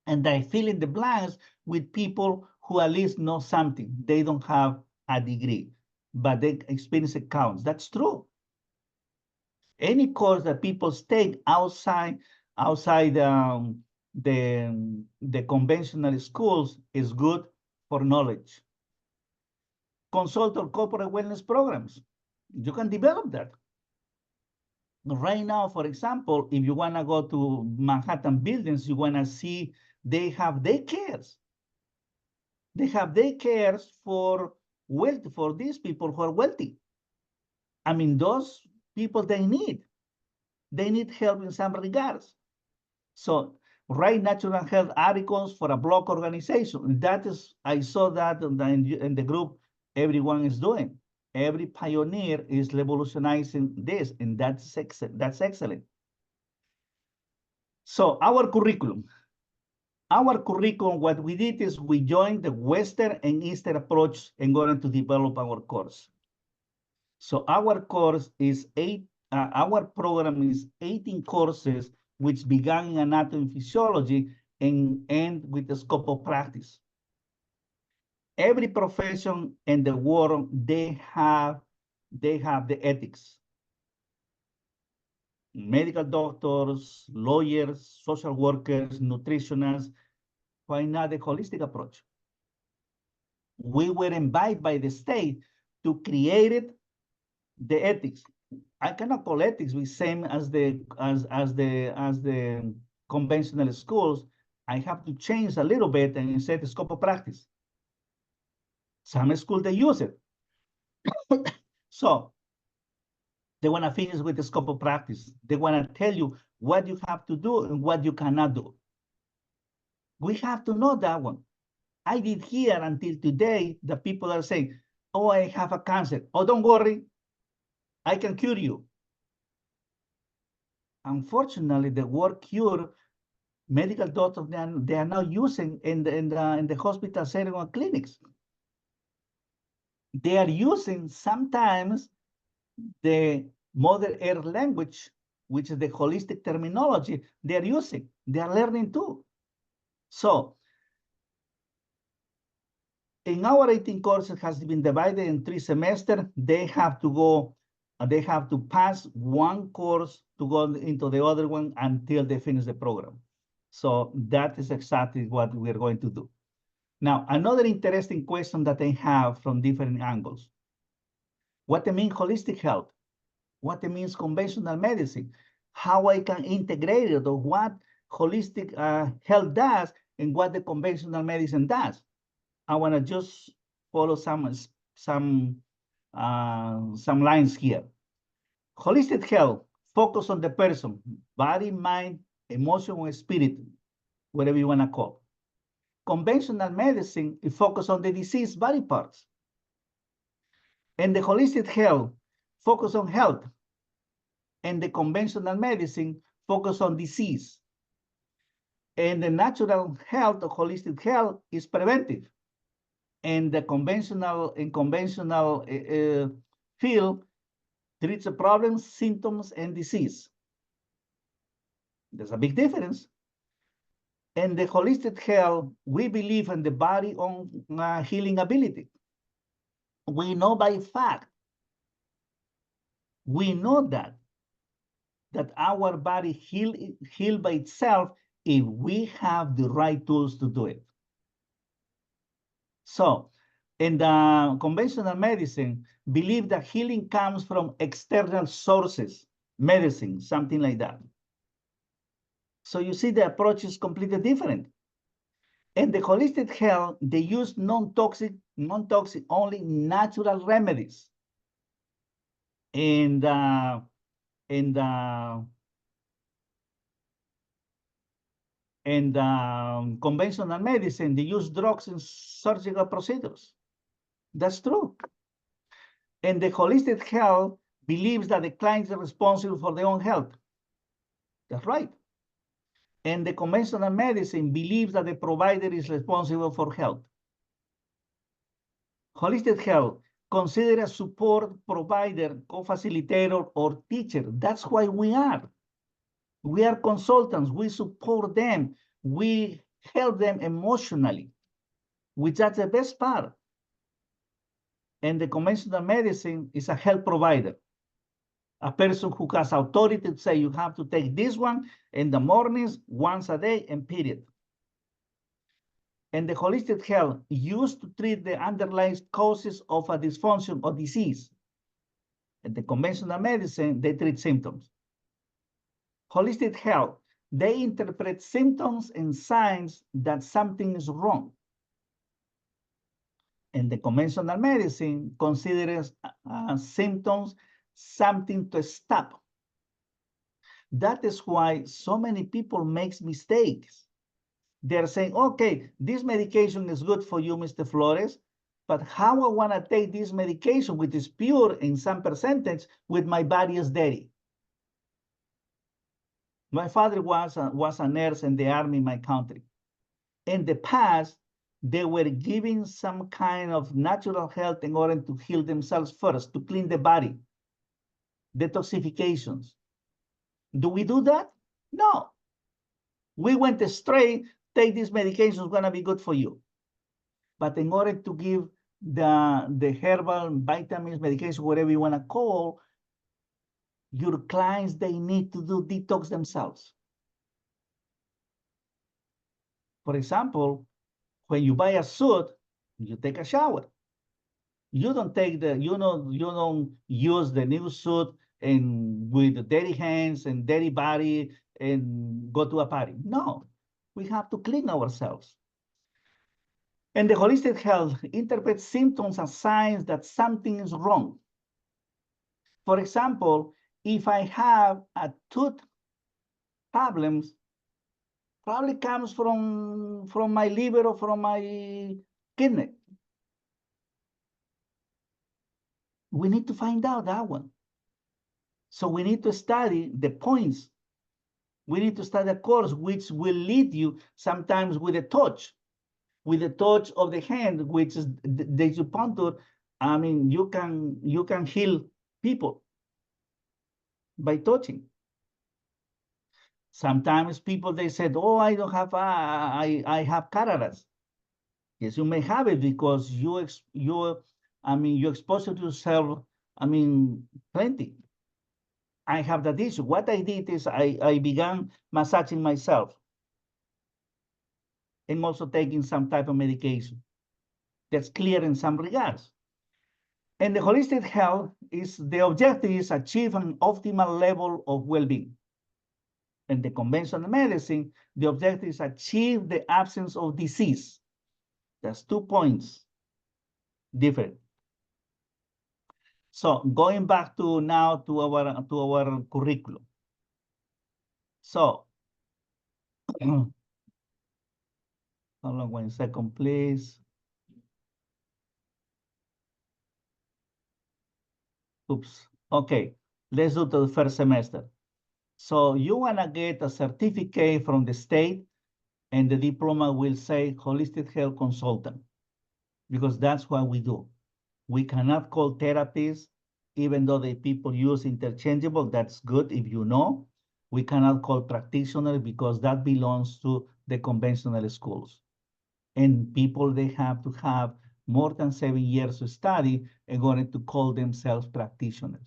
And I fill in the blanks with people who at least know something. They don't have a degree, but their experience counts. That's true. Any course that people take outside the conventional schools is good for knowledge. Consult or corporate wellness programs. You can develop that. Right now, for example, if you want to go to Manhattan buildings, you want to see they have daycares. They have daycares for these people who are wealthy. I mean, those people they need help in some regards. So write natural health articles for a blog organization. That is, I saw that in the group everyone is doing. Every pioneer is revolutionizing this, and that's excellent. So our curriculum, what we did is we joined the Western and Eastern approach in order to develop our course. So our course is our program is 18 courses, which began in anatomy and physiology and end with the scope of practice. Every profession in the world, they have the ethics. Medical doctors, lawyers, social workers, nutritionists. Why not the holistic approach? We were invited by the state to create the ethics. I cannot call ethics the same as the conventional schools. I have to change a little bit and set the scope of practice. Some schools they use it. So they want to finish with the scope of practice. They want to tell you what you have to do and what you cannot do. We have to know that one. I did hear until today that people are saying, oh, I have a cancer. Oh, don't worry, I can cure you. Unfortunately, the word cure, medical doctors, they are now using in the hospital setting or clinics. They are using sometimes the Mother Earth language, which is the holistic terminology they are using. They are learning too. So in our 18 courses has been divided in 3 semesters. They have to pass one course to go into the other one until they finish the program. So that is exactly what we're going to do. Now, another interesting question that I have from different angles. What it means holistic health? What it means conventional medicine? How I can integrate it, or what holistic health does and what the conventional medicine does? I want to just follow some lines here. Holistic health, focus on the person, body, mind, emotion, or spirit, whatever you want to call. Conventional medicine, it focuses on the diseased body parts. And the holistic health, focus on health. And the conventional medicine, focus on disease. And the natural health, or holistic health, is preventive. And the conventional field treats the problems, symptoms, and disease. There's a big difference. And the holistic health, we believe in the body on healing ability. We know by fact, we know that our body heal by itself if we have the right tools to do it. So, in the conventional medicine, believe that healing comes from external sources, medicine, something like that. So you see the approach is completely different. In the holistic health, they use non-toxic, only natural remedies. In conventional medicine, they use drugs in surgical procedures. That's true. And the holistic health believes that the client is responsible for their own health. That's right. And the conventional medicine believes that the provider is responsible for health. Holistic health, consider a support provider, co-facilitator, or teacher. That's why we are. We are consultants. We support them. We help them emotionally, which that's the best part. And the conventional medicine is a health provider, a person who has authority to say you have to take this one in the mornings once a day and period. And the holistic health used to treat the underlying causes of a dysfunction or disease. And the conventional medicine, they treat symptoms. Holistic health, they interpret symptoms and signs that something is wrong. And the conventional medicine considers symptoms something to stop. That is why so many people make mistakes. They're saying, okay, this medication is good for you, Mr. Flores, but how I want to take this medication, which is pure in some percentage, with my body is dirty. My father was a nurse in the army in my country. In the past, they were giving some kind of natural health in order to heal themselves first, to clean the body, detoxifications. Do we do that? No. We went straight, take this medication, it's gonna be good for you. But in order to give the herbal, vitamins, medication, whatever you wanna call, your clients, they need to do detox themselves. For example, when you buy a suit, you take a shower. You don't take you don't use the new suit and with dirty hands and dirty body and go to a party. No, we have to clean ourselves. And the holistic health interprets symptoms as signs that something is wrong. For example, if I have a tooth problems, probably comes from my liver or from my kidney. We need to find out that one. So we need to study the points. We need to study a course which will lead you sometimes with a touch of the hand, which is the acupuncture. I mean, you can heal people by touching. Sometimes people, they said, oh, I don't have, I have cataracts. Yes, you may have it because you expose yourself, plenty. I have that issue. What I did is I began massaging myself and also taking some type of medication. That's clear in some regards. And the holistic health the objective is achieve an optimal level of well-being. In the conventional medicine, the objective is achieve the absence of disease. That's 2 points different. So going back to now to our curriculum. So hold on 1 second, please. Oops. Okay, let's do the first semester. So you want to get a certificate from the state, and the diploma will say holistic health consultant, because that's what we do. We cannot call therapists, even though the people use interchangeable. That's good if you know. We cannot call practitioner because that belongs to the conventional schools. And people, they have to have more than 7 years of study in order to call themselves practitioners.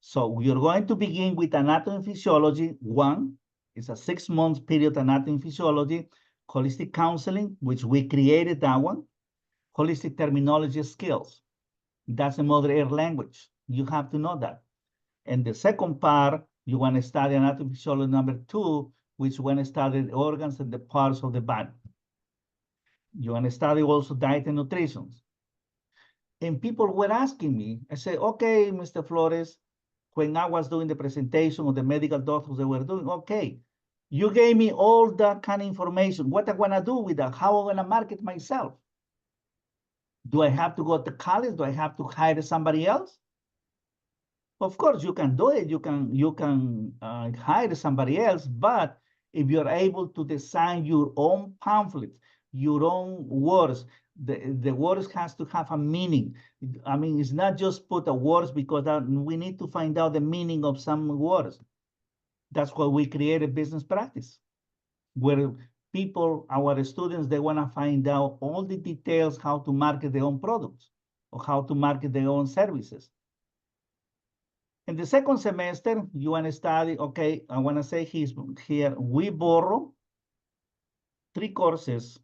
So we are going to begin with anatomy and physiology. 1 is a 6-month period, anatomy and physiology, holistic counseling, which we created that one, holistic terminology skills. That's a mother air language. You have to know that. And the second part, you want to study anatomy and physiology number 2, which you want to study the organs and the parts of the body. You want to study also diet and nutrition. And people were asking me, I said, okay, Mr. Flores, when I was doing the presentation of the medical doctors they were doing, okay, you gave me all that kind of information. What I want to do with that? How I want to market myself? Do I have to go to college? Do I have to hire somebody else? Of course, you can do it. You can hire somebody else, but if you're able to design your own pamphlets, your own words, the words has to have a meaning. I mean, it's not just put the words because we need to find out the meaning of some words. That's why we created business practice, where people, our students, they want to find out all the details how to market their own products or how to market their own services. In the second semester, you want to study, okay, I want to say here, we borrow 3 courses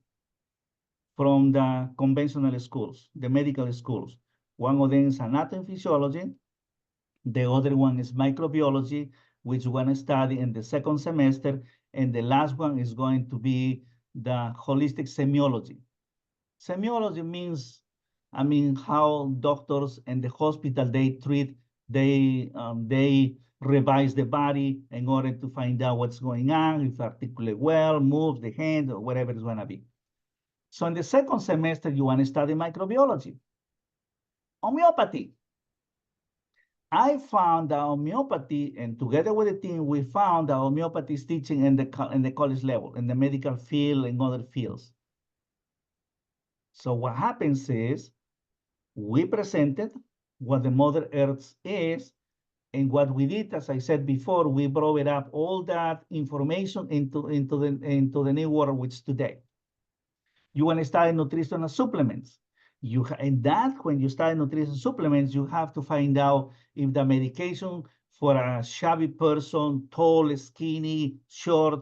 from the conventional schools, the medical schools. One of them is anatomy and physiology. The other one is microbiology, which we're going to study in the second semester. And the last one is going to be the holistic semiology. Semiology means, how doctors and the hospital, they treat, they revise the body in order to find out what's going on, if articulate well, moves the hand, or whatever it's going to be. So in the second semester, you want to study microbiology. Homeopathy. I found that homeopathy, and together with the team, we found that homeopathy is teaching in the college level, in the medical field and other fields. So what happens is, we presented what the Mother Earth is, and what we did, as I said before, we brought it up, all that information into the new world, which today. You want to study nutritional supplements. When you study nutrition supplements, you have to find out if the medication for a chubby person, tall, skinny, short,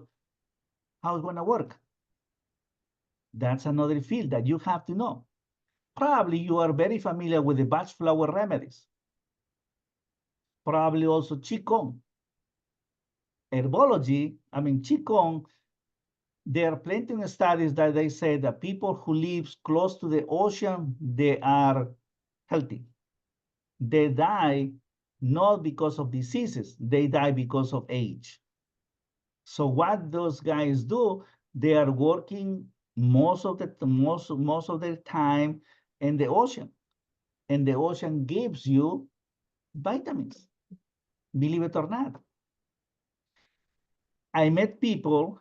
how it's going to work. That's another field that you have to know. Probably you are very familiar with the Bach flower remedies. Probably also Qigong. Herbology, Qigong, there are plenty of studies that they say that people who live close to the ocean, they are healthy. They die not because of diseases, they die because of age. So what those guys do, they are working most of their time in the ocean. And the ocean gives you vitamins, believe it or not. I met people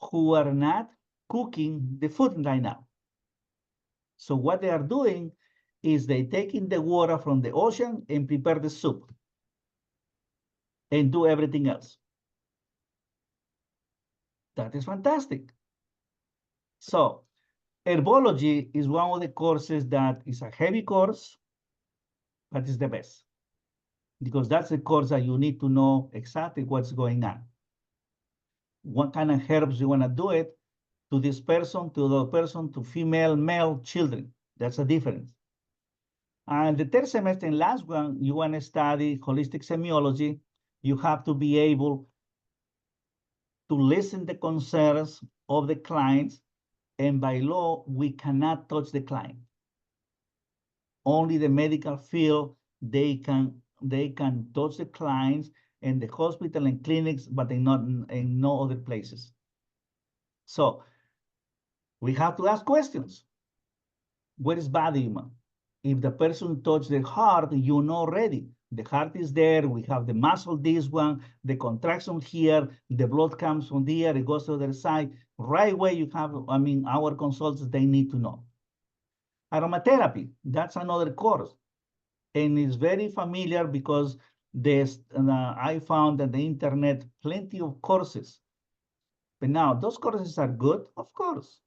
who are not cooking the food right now. So what they are doing is they taking the water from the ocean and prepare the soup and do everything else. That is fantastic. So herbology is one of the courses that is a heavy course, but it's the best, because that's the course that you need to know exactly what's going on. What kind of herbs you want to do it to this person, to the person, to female, male, children. That's a difference. And the third semester and last one, you want to study holistic semiology. You have to be able to listen the concerns of the clients, and by law, we cannot touch the client. Only the medical field, they can touch the clients in the hospital and clinics, but in no other places. So we have to ask questions. What is body human? If the person touched the heart, you know already. The heart is there, we have the muscle, this one, the contraction here, the blood comes from here, it goes to the other side. Right away you have, our consultants, they need to know. Aromatherapy, that's another course. And it's very familiar because I found on the internet plenty of courses. But now, those courses are good, of course.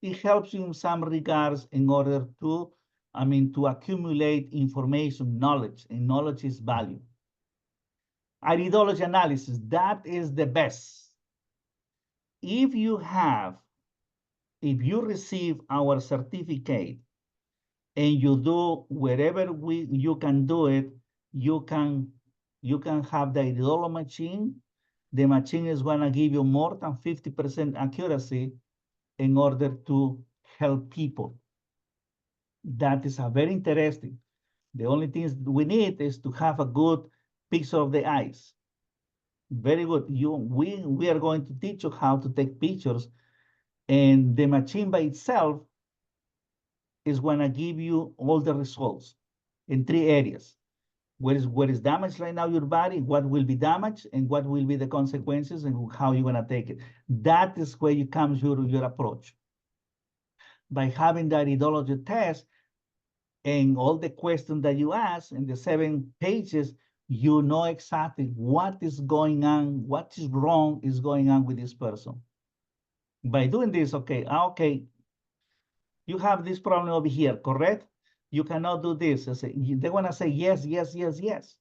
It helps you in some regards in order to, to accumulate information, knowledge, and knowledge is value. Iridology analysis, that is the best. If you receive our certificate and you do wherever you can do it, you can have the iridology machine. The machine is going to give you more than 50% accuracy in order to help people. That is very interesting. The only things we need is to have a good picture of the eyes. Very good. We are going to teach you how to take pictures, and the machine by itself is going to give you all the results in 3 areas. What is damaged right now in your body, what will be damaged, and what will be the consequences, and how you're going to take it. That is where you comes your approach. By having the iridology test and all the questions that you ask in the 7 pages, you know exactly what is going on, what is wrong is going on with this person. By doing this, okay, you have this problem over here, correct? You cannot do this. They want to say yes, yes, yes, yes.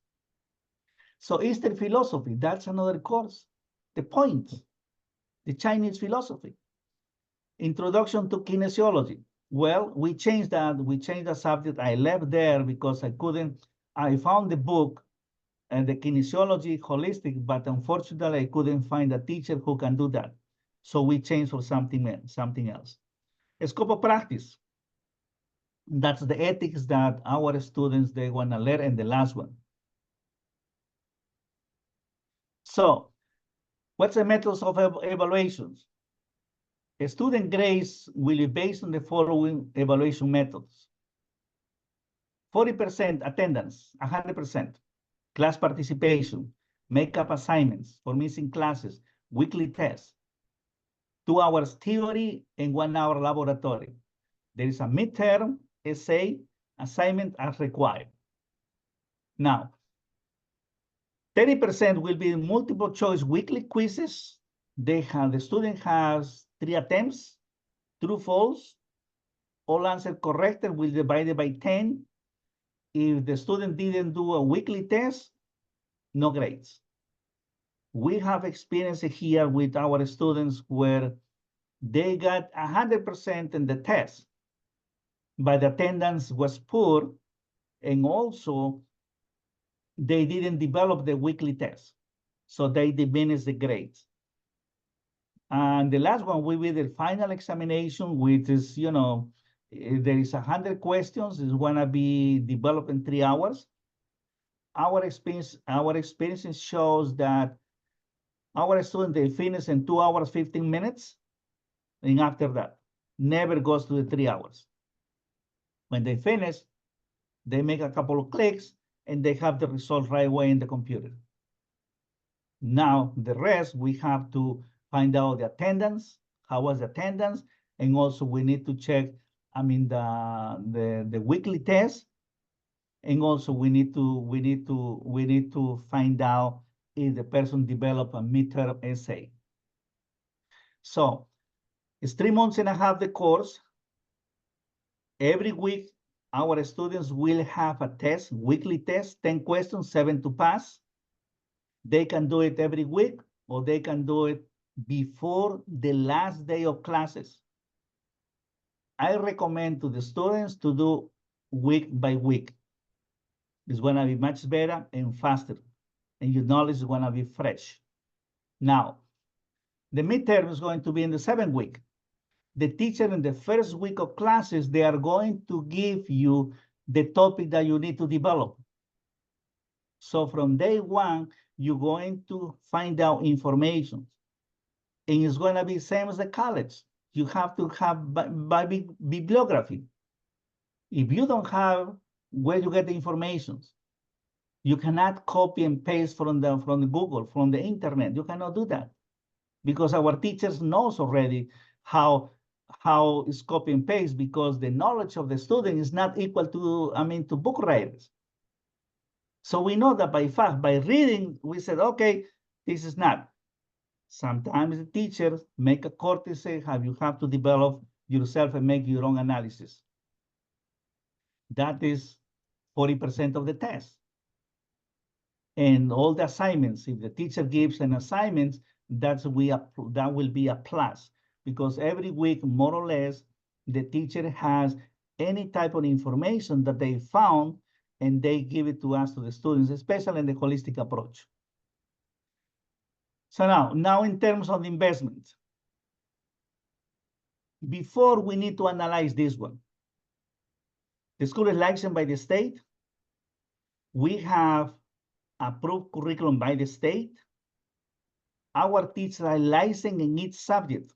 So Eastern philosophy, that's another course. The point, the Chinese philosophy. Introduction to kinesiology. Well, we changed that. We changed the subject. I left there because I found the book and the kinesiology holistic, but unfortunately I couldn't find a teacher who can do that. So we changed for something else. Scope of practice. That's the ethics that our students, they want to learn. And the last one. So what's the methods of evaluations? Student grades will be based on the following evaluation methods. 40% attendance, 100%. Class participation, make-up assignments for missing classes, weekly tests, 2 hours theory and 1 hour laboratory. There is a midterm, essay, assignment as required. Now, 30% will be multiple choice weekly quizzes. The student has 3 attempts, true, false, all answers corrected will be divided by 10. If the student didn't do a weekly test, no grades. We have experience here with our students where they got 100% in the test, but the attendance was poor, and also they didn't develop the weekly test, so they diminished the grades. And the last one will be the final examination, which is, there is 100 questions. It's gonna be developed in 3 hours. Our experience shows that our students, they finish in 2 hours, 15 minutes. And after that, never goes to the 3 hours. When they finish, they make a couple of clicks and they have the result right away in the computer. Now, the rest, we have to find out the attendance, how was the attendance, and also we need to check, the weekly test, and also we need to find out if the person developed a midterm essay. So it's 3 months and a half the course. Every week, our students will have a test, weekly test, 10 questions, 7 to pass. They can do it every week, or they can do it before the last day of classes. I recommend to the students to do week by week. It's gonna be much better and faster, and your knowledge is gonna be fresh. Now, the midterm is going to be in the 7th week. The teacher in the first week of classes, they are going to give you the topic that you need to develop. So from day one, you're going to find out information. And it's going to be same as the college. You have to have bibliography. If you don't have where you get the information, you cannot copy and paste from the Google, from the internet. You cannot do that because our teachers knows already how is copy and paste, because the knowledge of the student is not equal to, to book writers. So we know that by reading, we said, okay, this is not. Sometimes the teachers make a courtesy, you have to develop yourself and make your own analysis. That is 40% of the test. And all the assignments, if the teacher gives an assignment, that will be a plus, because every week, more or less, the teacher has any type of information that they found, and they give it to us, to the students, especially in the holistic approach. So now in terms of investment, before we need to analyze this one. The school is licensed by the state. We have approved curriculum by the state. Our teachers are licensed in each subject.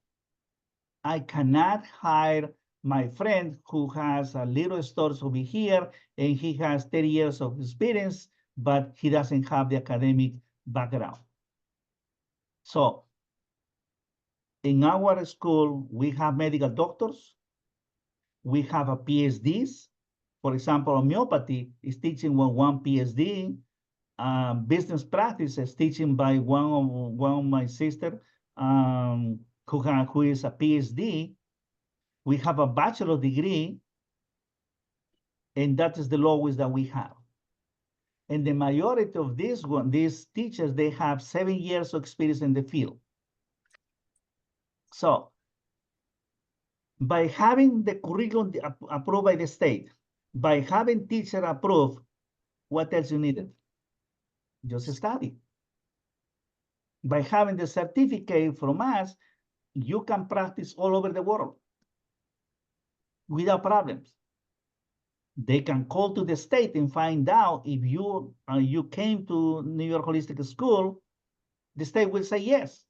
I cannot hire my friend who has a little store over here and he has 30 years of experience, but he doesn't have the academic background. So in our school, we have medical doctors. We have a PhDs. For example, homeopathy is teaching one PhD. Business practice is teaching by one of my sister. who is a PhD. We have a bachelor degree, and that is the lowest that we have. And the majority of these teachers, they have 7 years of experience in the field. So by having the curriculum approved by the state, by having teacher approved, what else you needed? Just study. By having the certificate from us, you can practice all over the world without problems. They can call to the state and find out if you came to New York Holistic School. The state will say yes.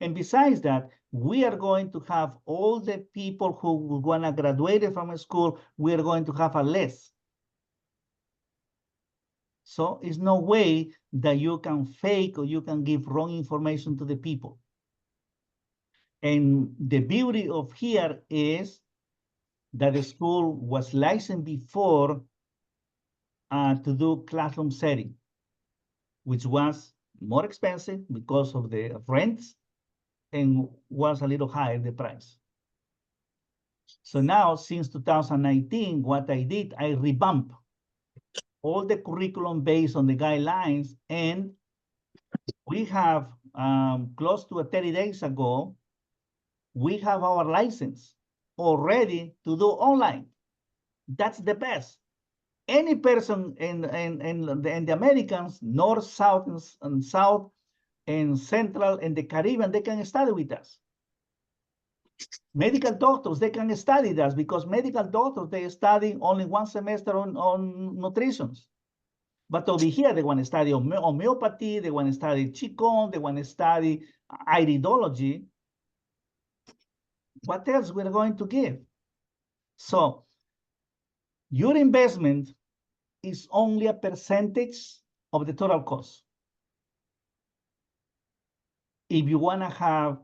And besides that, we are going to have all the people who want to graduate from school, we are going to have a list. So it's no way that you can fake or you can give wrong information to the people. And the beauty of here is that the school was licensed before to do classroom setting, which was more expensive because of the rents and was a little higher the price. So now, since 2019, what I did, I revamped all the curriculum based on the guidelines, and we have close to 30 days ago, we have our license already to do online. That's the best. Any person in the Americans, North, South, and South, and Central, and the Caribbean, they can study with us. Medical doctors, they can study with us because medical doctors, they study only 1 semester on nutrition. But over here, they want to study homeopathy, they want to study Qigong, they want to study iridology. What else we're going to give? So your investment is only a percentage of the total cost. If you want to have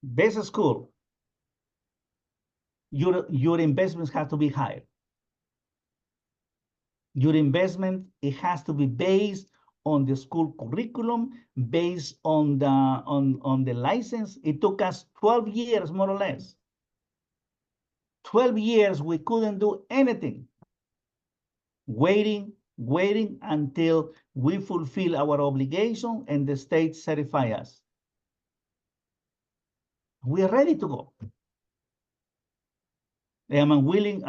best school, your investments have to be higher. Your investment, it has to be based on the school curriculum, based on the license. It took us 12 years, more or less. 12 years, we couldn't do anything. Waiting until we fulfill our obligation and the state certify us. We are ready to go. I'm willing,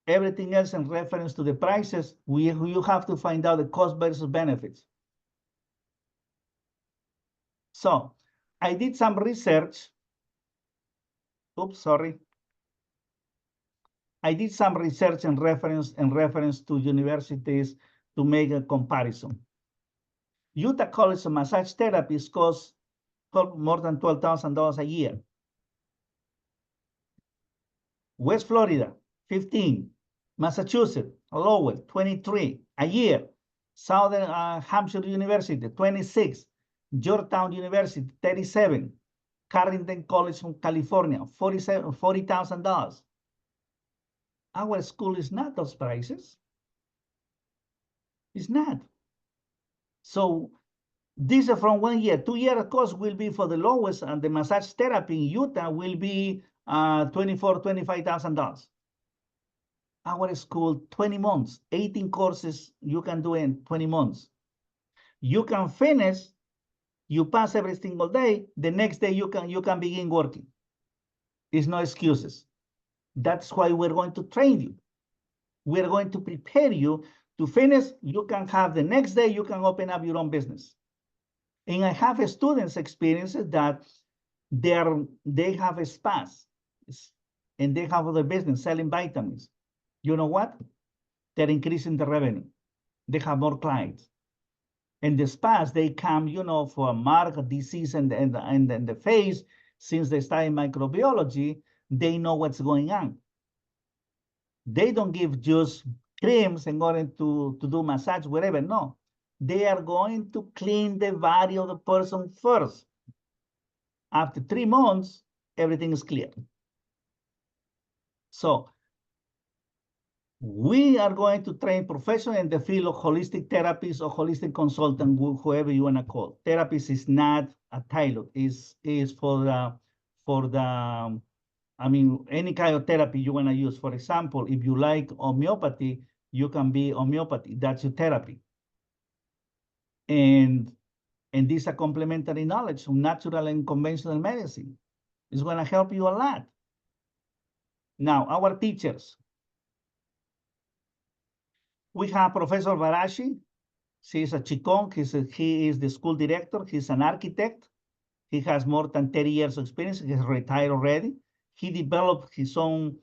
everything else in reference to the prices, you have to find out the cost versus benefits. So I did some research. Oops, sorry. I did some research in reference to universities to make a comparison. Utah College of Massage Therapy costs more than $12,000 a year. West Florida, 15. Massachusetts, Lowell, 23 a year. Southern Hampshire University, 26. Georgetown University, 37. Carrington College from California, $40,000. Our school is not those prices. It's not. So these are from 1 year. 2 year cost will be for the lowest, and the massage therapy in Utah will be $24,000, $25,000. Our school, 20 months, 18 courses you can do in 20 months. You can finish, you pass every single day, the next day you can begin working. There's no excuses. That's why we're going to train you. We're going to prepare you to finish. You can have the next day, you can open up your own business. And I have students experiences that they have a spas and they have other business selling vitamins. You know what? They're increasing the revenue. They have more clients. And the spas, they come, for a mark, a disease and the face. Since they study microbiology, they know what's going on. They don't give just creams and going to do massage wherever. No, they are going to clean the body of the person first. After 3 months, everything is clear. So We are going to train professionals in the field of holistic therapists or holistic consultant, whoever you want to call. Therapist is not a title. Is for the I mean, any kind of therapy you want to use. For example, if you like homeopathy, you can be homeopathy. That's your therapy. And this is a complementary knowledge of natural and conventional medicine. It's going to help you a lot. Now, our teachers. We have Professor Barashi. He's a Chicon. He is the school director. He's an architect. He has more than 30 years of experience. He's retired already. He developed his own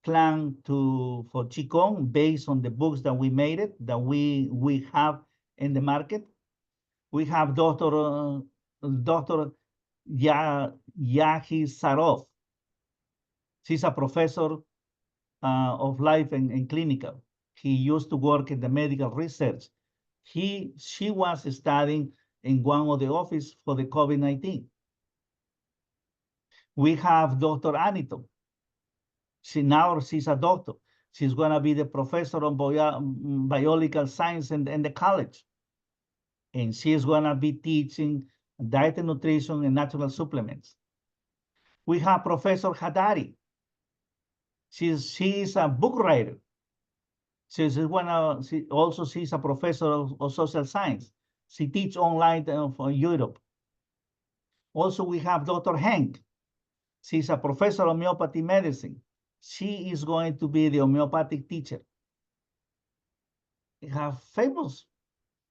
plan for Chicon based on the books that we made it, that we have in the market. We have Dr. Yahi Sarov. She's a professor of life and clinical. He used to work in the medical research. She was studying in one of the offices for the COVID-19. We have Dr. Anito. She's a doctor. She's going to be the professor of biological science in the college. And she's going to be teaching diet and nutrition and natural supplements. We have Professor Hadari. She's a book writer. She's a professor of social science. She teaches online for Europe. Also, we have Dr. Hank. She's a professor of homeopathy medicine. She is going to be the homeopathic teacher. We have famous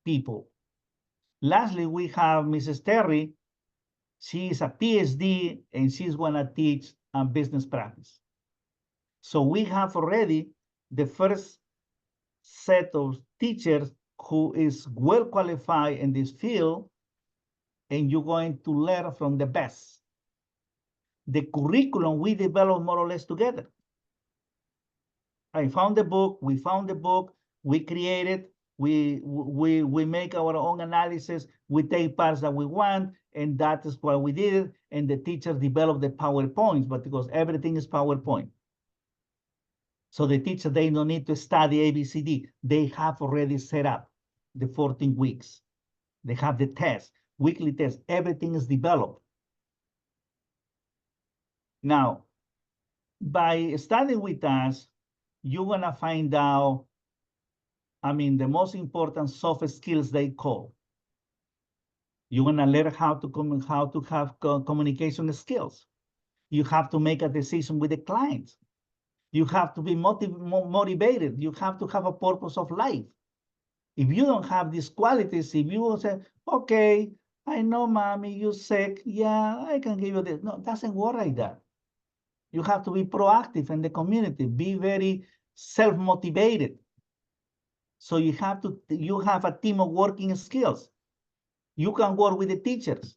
people. Lastly, we have Mrs. Terry. She is a PhD, and she's going to teach business practice. So we have already the first set of teachers who is well qualified in this field, and you're going to learn from the best. The curriculum we developed more or less together. I found the book, we found the book, we created, we make our own analysis, we take parts that we want, and that is what we did, and the teachers developed the PowerPoints, but because everything is PowerPoint. So the teacher, they don't need to study ABCD. They have already set up the 14 weeks. They have the test, weekly test, everything is developed. Now, by studying with us, you're gonna find out, the most important soft skills they call. You're gonna learn how to have communication skills. You have to make a decision with the client. You have to be motivated. You have to have a purpose of life. If you don't have these qualities, if you will say, okay, I know, mommy, you're sick. Yeah, I can give you this. No, it doesn't work like that. You have to be proactive in the community, be very self-motivated. So you have a team of working skills. You can work with the teachers.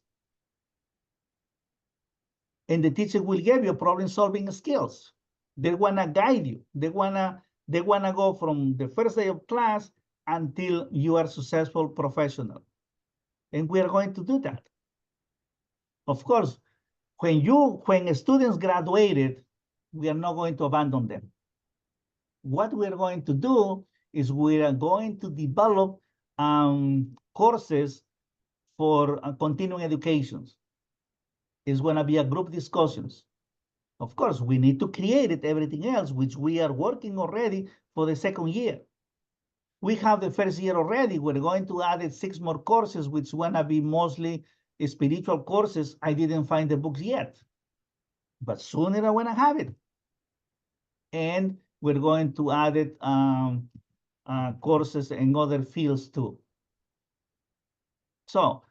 And the teacher will give you problem-solving skills. They wanna guide you. They wanna go from the first day of class until you are a successful professional. And we are going to do that. Of course, when students graduated, we are not going to abandon them. What we are going to do is we are going to develop courses for continuing educations. It's going to be a group discussions. Of course, we need to create it, everything else, which we are working already for the second year. We have the first year already. We're going to add 6 more courses, which want to be mostly spiritual courses. I didn't find the books yet, but sooner I want to have it. And we're going to add it, courses in other fields too. So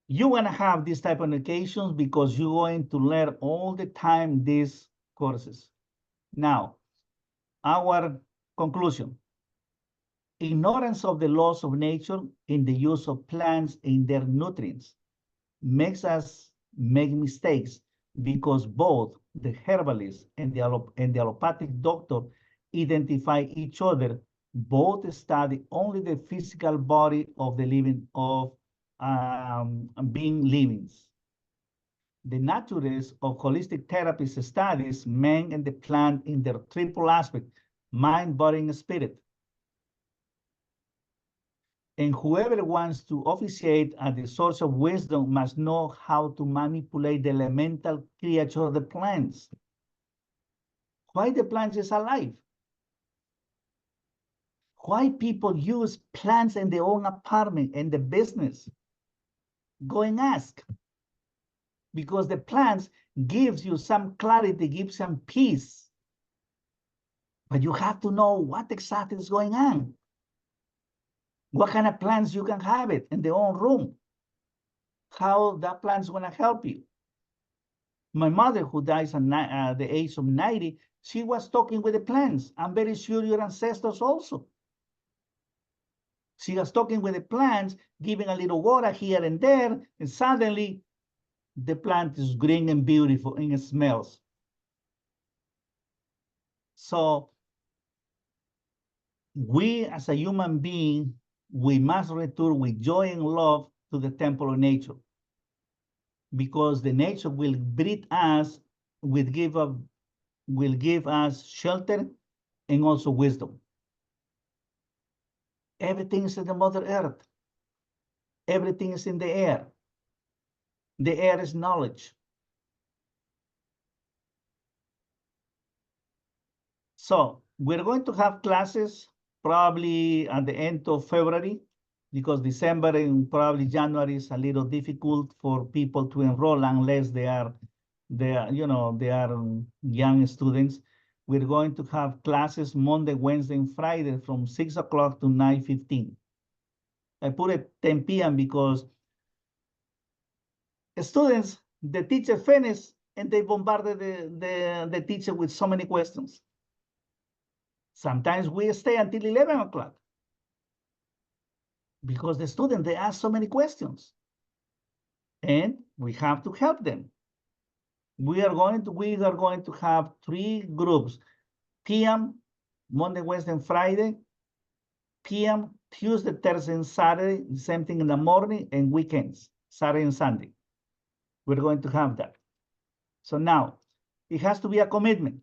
you want to have this type of educations because you're going to learn all the time these courses. Now, our conclusion. Ignorance of the laws of nature in the use of plants and their nutrients makes us make mistakes because both the herbalist and the allopathic doctor identify each other. Both study only the physical body of the living, of being livings. the natures of holistic therapies studies man and the plant in their triple aspect, mind, body, and spirit. And whoever wants to officiate at the source of wisdom must know how to manipulate the elemental creature of the plants. Why the plants is alive? Why people use plants in their own apartment and the business? Go and ask. Because the plants gives you some clarity, gives some peace. But you have to know what exactly is going on. What kind of plants you can have it in their own room. How that plant's gonna help you. My mother, who dies at the age of 90, she was talking with the plants. I'm very sure your ancestors also. She was talking with the plants, giving a little water here and there, and suddenly the plant is green and beautiful and it smells. So we as a human being, we must return with joy and love to the temple of nature, because the nature will breathe us, will give us shelter and also wisdom. Everything is in the Mother Earth. Everything is in the air. The air is knowledge. So we're going to have classes probably at the end of February, because December and probably January is a little difficult for people to enroll unless they are young students. We're going to have classes Monday, Wednesday, and Friday from 6 o'clock to 9:15. I put it 10 p.m. because students, the teacher finished and they bombarded the teacher with so many questions. Sometimes we stay until 11 o'clock because the students, they ask so many questions and we have to help them. We are going to have 3 groups: PM, Monday, Wednesday, and Friday, PM, Tuesday, Thursday, and Saturday, same thing in the morning, and weekends, Saturday and Sunday. We're going to have that. So now, it has to be a commitment.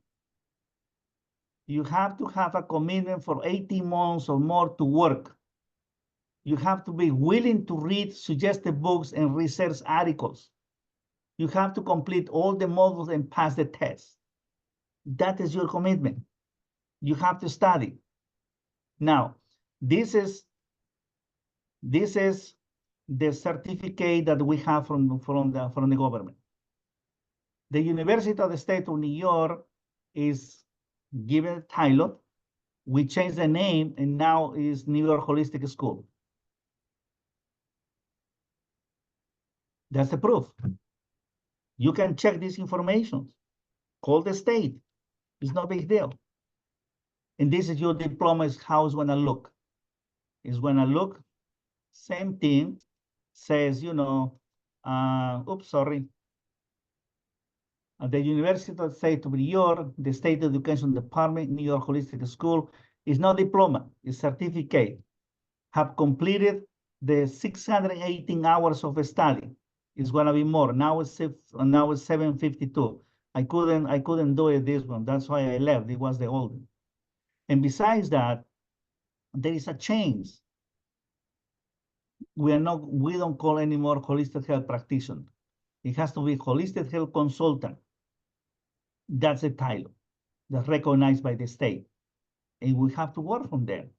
You have to have a commitment for 18 months or more to work. You have to be willing to read suggested books and research articles. You have to complete all the modules and pass the test. That is your commitment. You have to study. Now, this is the certificate that we have from the government. The University of the State of New York is given a title. We changed the name and now is New York Holistic School. That's the proof. You can check this information. Call the state. It's no big deal. And this is your diploma, is how it's gonna look. It's gonna look same thing, says, oops, sorry. At the University of the State of New York, the State Education Department, New York Holistic School, is not diploma, it's certificate. Have completed the 618 hours of study. It's gonna be more. Now it's 752. I couldn't do it this one. That's why I left. It was the old one. And besides that, there is a change. We don't call anymore holistic health practitioner. It has to be holistic health consultant. That's a title that's recognized by the state. And we have to work from there.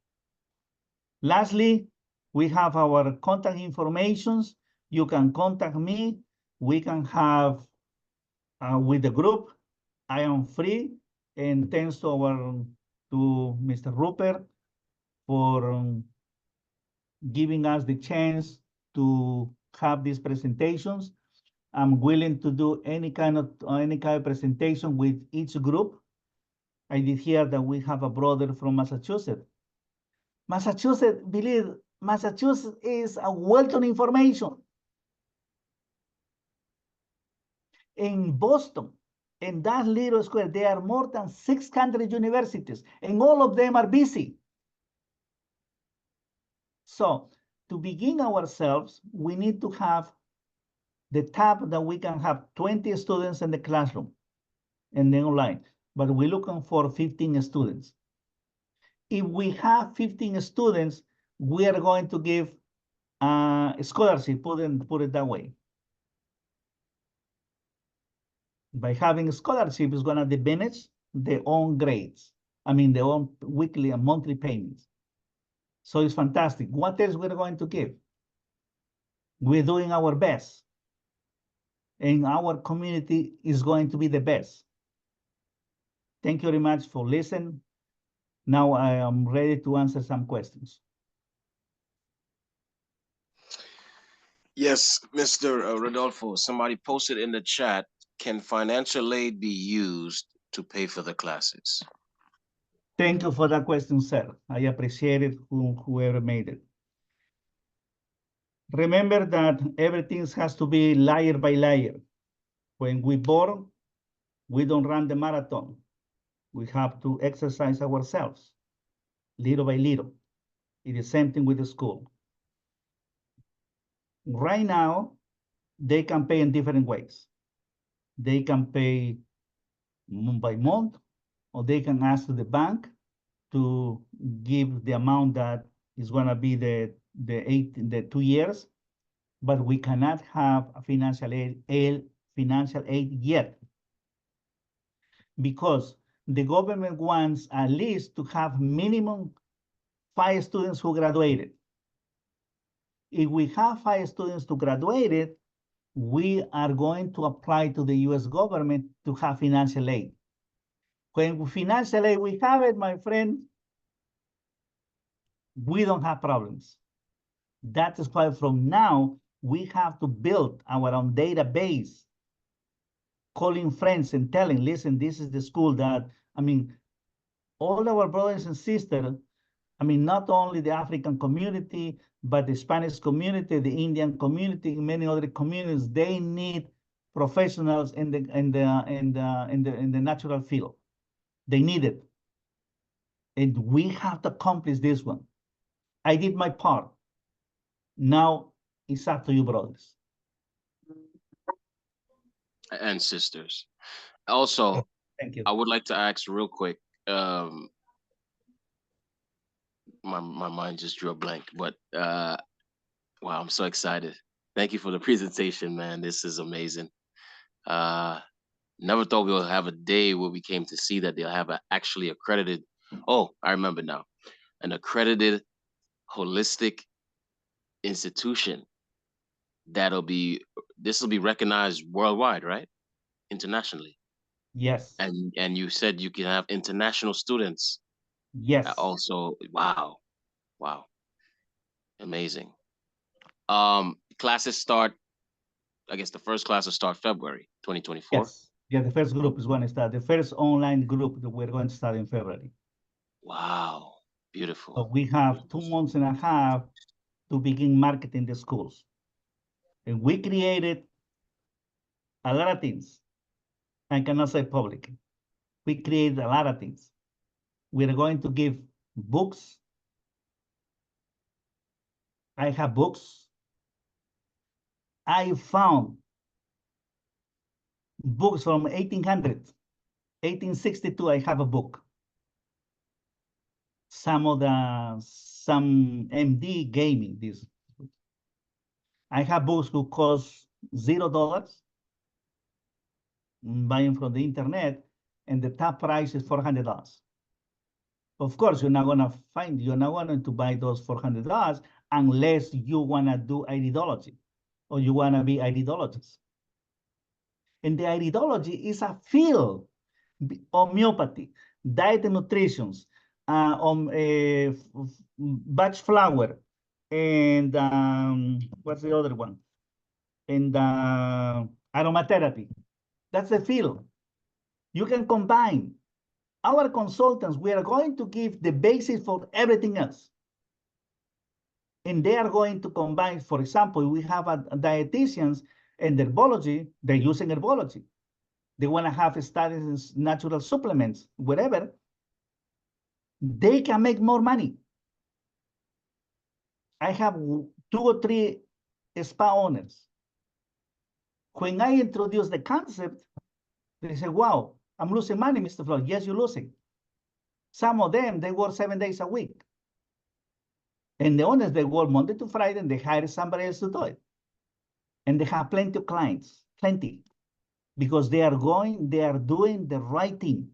Lastly, we have our contact informations. You can contact me. We can have with the group. I am free, and thanks to Mr. Rupert for giving us the chance to have these presentations. I'm willing to do any kind of presentation with each group. I did hear that we have a brother from Massachusetts. Massachusetts is a wealth of information. In Boston, in that little square, there are more than 600 universities, and all of them are busy. So to begin ourselves, we need to have the top that we can have 20 students in the classroom and then online, but we're looking for 15 students. If we have 15 students, we are going to give a scholarship, put it that way. By having a scholarship is gonna diminish their own grades. I mean, their own weekly and monthly payments. So it's fantastic. What else we're going to give? We're doing our best. And our community is going to be the best. Thank you very much for listening. Now I am ready to answer some questions. Yes, Mr. Rodolfo, somebody posted in the chat, can financial aid be used to pay for the classes? Thank you for that question, sir. I appreciate it, whoever made it. Remember that everything has to be layer by layer. When we born, we don't run the marathon. We have to exercise ourselves, little by little. It is the same thing with the school. Right now, they can pay in different ways. They can pay month by month, or they can ask the bank to give the amount that is going to be the 2 years, but we cannot have a financial aid yet, because the government wants at least to have minimum 5 students who graduated. If we have 5 students to graduate, we are going to apply to the US government to have financial aid. When financial aid we have it, my friend, we don't have problems. That is why from now, we have to build our own database, calling friends and telling, listen, this is the school that, I mean, all our brothers and sisters, I mean, not only the African community, but the Spanish community, the Indian community, many other communities, they need professionals in the natural field. They need it. And we have to accomplish this one. I did my part. Now it's up to you, brothers. And sisters. Also, thank you. I would like to ask real quick. My mind just drew a blank, but wow, I'm so excited. Thank you for the presentation, man. This is amazing. Never thought we'll have a day where we came to see that they'll have an actually accredited. Oh, I remember now, an accredited holistic institution this will be recognized worldwide, right? Internationally. Yes. And you said you can have international students. Yes. Also, wow. Amazing. Classes start, I guess the first class will start February 2024. Yes. Yeah, the first group is going to start. The first online group that we're going to start in February. Wow. Beautiful. So we have 2 months and a half to begin marketing the schools. And we created a lot of things. I cannot say publicly. We created a lot of things. We're going to give books. I have books. I found books from 1800, 1862. I have a book. Some MD gave me this. I have books who cost $0, buying from the internet, and the top price is $400. Of course, you're not going to buy those $400 unless you want to do ideology or you want to be ideologist. And the ideology is a field, homeopathy, diet and nutrition, batch flour, and what's the other one? And aromatherapy. That's the field. You can combine. Our consultants, we are going to give the basis for everything else. And they are going to combine, for example, we have dietitians and herbology, they're using herbology. They want to have studies in natural supplements, whatever. They can make more money. I have 2 or 3 spa owners. When I introduce the concept, they say, wow, I'm losing money, Mr. Flores. Yes, you're losing. Some of them, they work 7 days a week. And the owners, they work Monday to Friday, and they hire somebody else to do it. And they have plenty of clients, plenty, because they are doing the right thing,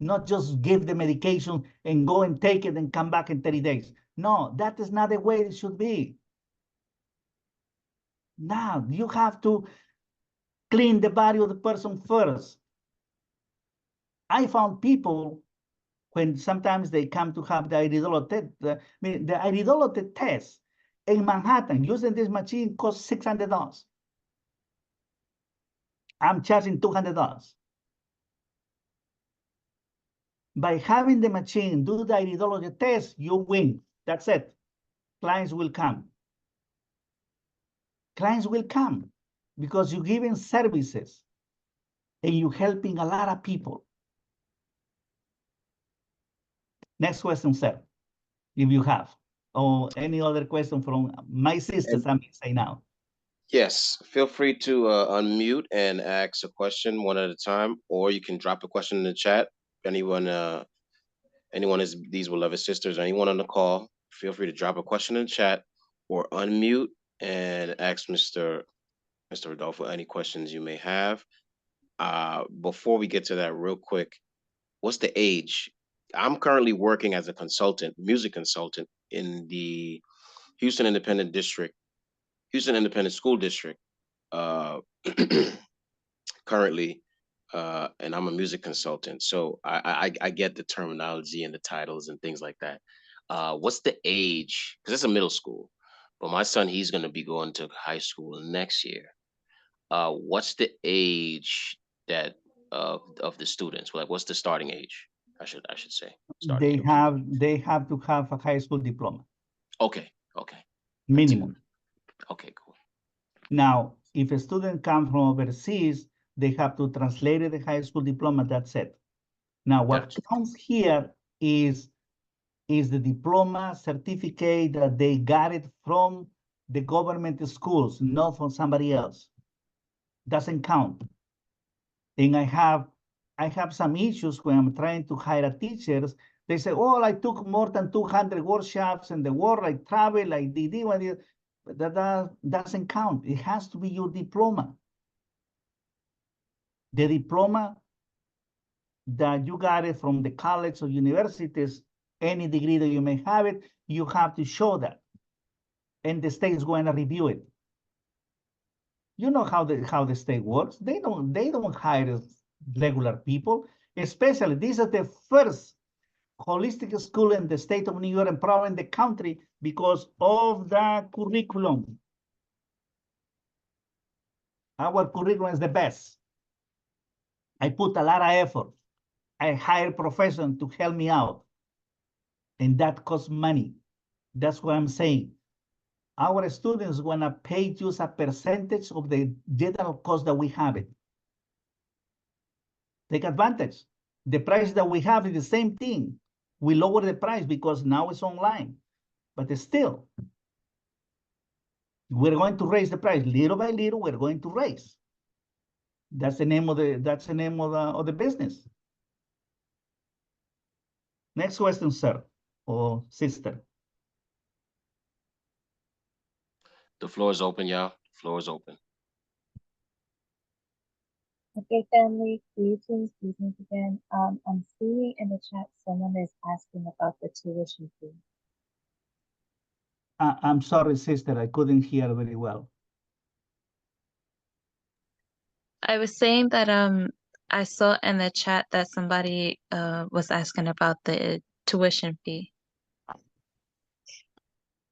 not just give the medication and go and take it and come back in 30 days. No, that is not the way it should be. Now, you have to clean the body of the person first. I found people when sometimes they come to have the iridology test in Manhattan using this machine costs $600. I'm charging $200. By having the machine do the iridology test, you win. That's it. Clients will come. Clients will come because you're giving services and you're helping a lot of people. Next question, sir, if you have, or any other question from my sisters, I'm saying now. Yes, feel free to unmute and ask a question one at a time, or you can drop a question in the chat. Anyone is these beloved sisters, anyone on the call, feel free to drop a question in the chat or unmute and ask Mr. Rodolfo any questions you may have. Before we get to that, real quick, what's the age? I'm currently working as a consultant, music consultant in the Houston Independent School District. Currently, and I'm a music consultant, so I get the terminology and the titles and things like that. What's the age? Because it's a middle school, but my son, he's going to be going to high school next year. What's the age that of the students? Like, what's the starting age? I should say. They have to have a high school diploma. Okay. Minimum. Okay, cool. Now, if a student comes from overseas, they have to translate the high school diploma. That's it. Now, what counts here is the diploma certificate that they got it from the government schools, not from somebody else. Doesn't count. And I have some issues when I'm trying to hire teachers. They say, oh, I took more than 200 workshops in the world, I travel, I did it. But that doesn't count. It has to be your diploma. The diploma that you got it from the college or universities, any degree that you may have it, you have to show that. And the state is going to review it. You know how the state works. They don't hire regular people, especially this is the first holistic school in the state of New York and probably in the country because of the curriculum. Our curriculum is the best. I put a lot of effort. I hire professionals to help me out. And that costs money. That's what I'm saying. Our students want to pay just a percentage of the general cost that we have it. Take advantage. The price that we have is the same thing. We lower the price because now it's online. But still, we're going to raise the price little by little. We're going to raise. That's the name of the business. Next question, sir or sister. The floor is open, y'all. The floor is open. Okay, family, greetings again. I'm seeing in the chat someone is asking about the tuition fee. I'm sorry, sister, I couldn't hear very well. I was saying that I saw in the chat that somebody was asking about the tuition fee.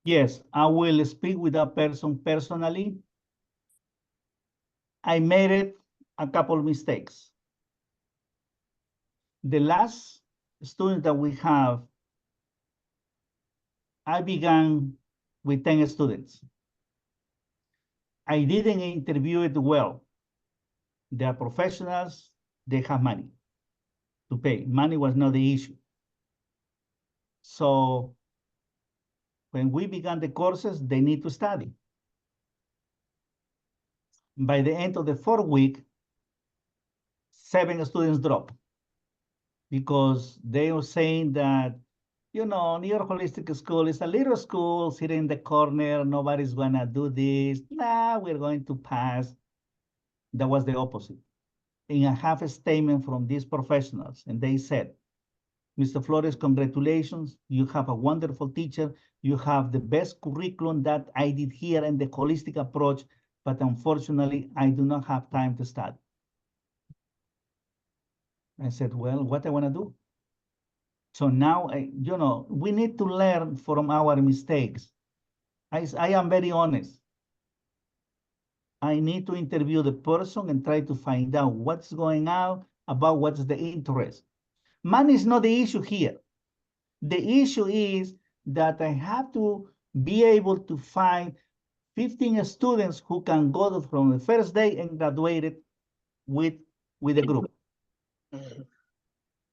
Yes, I will speak with that person personally. I made a couple of mistakes. The last student that we have, I began with 10 students. I didn't interview it well. They are professionals, they have money to pay. Money was not the issue. So when we began the courses, they need to study. By the end of the 4th week, 7 students dropped because they were saying that, you know, New York Holistic School is a little school sitting in the corner. Nobody's going to do this. Nah, we're going to pass. That was the opposite. And I have a statement from these professionals, and they said, Mr. Flores, congratulations. You have a wonderful teacher. You have the best curriculum that I did here in the holistic approach, but unfortunately, I do not have time to study. I said, well, what I want to do? So now, you know, we need to learn from our mistakes. I am very honest. I need to interview the person and try to find out what's going on, about what's the interest. Money is not the issue here. The issue is that I have to be able to find 15 students who can go from the first day and graduate with a group.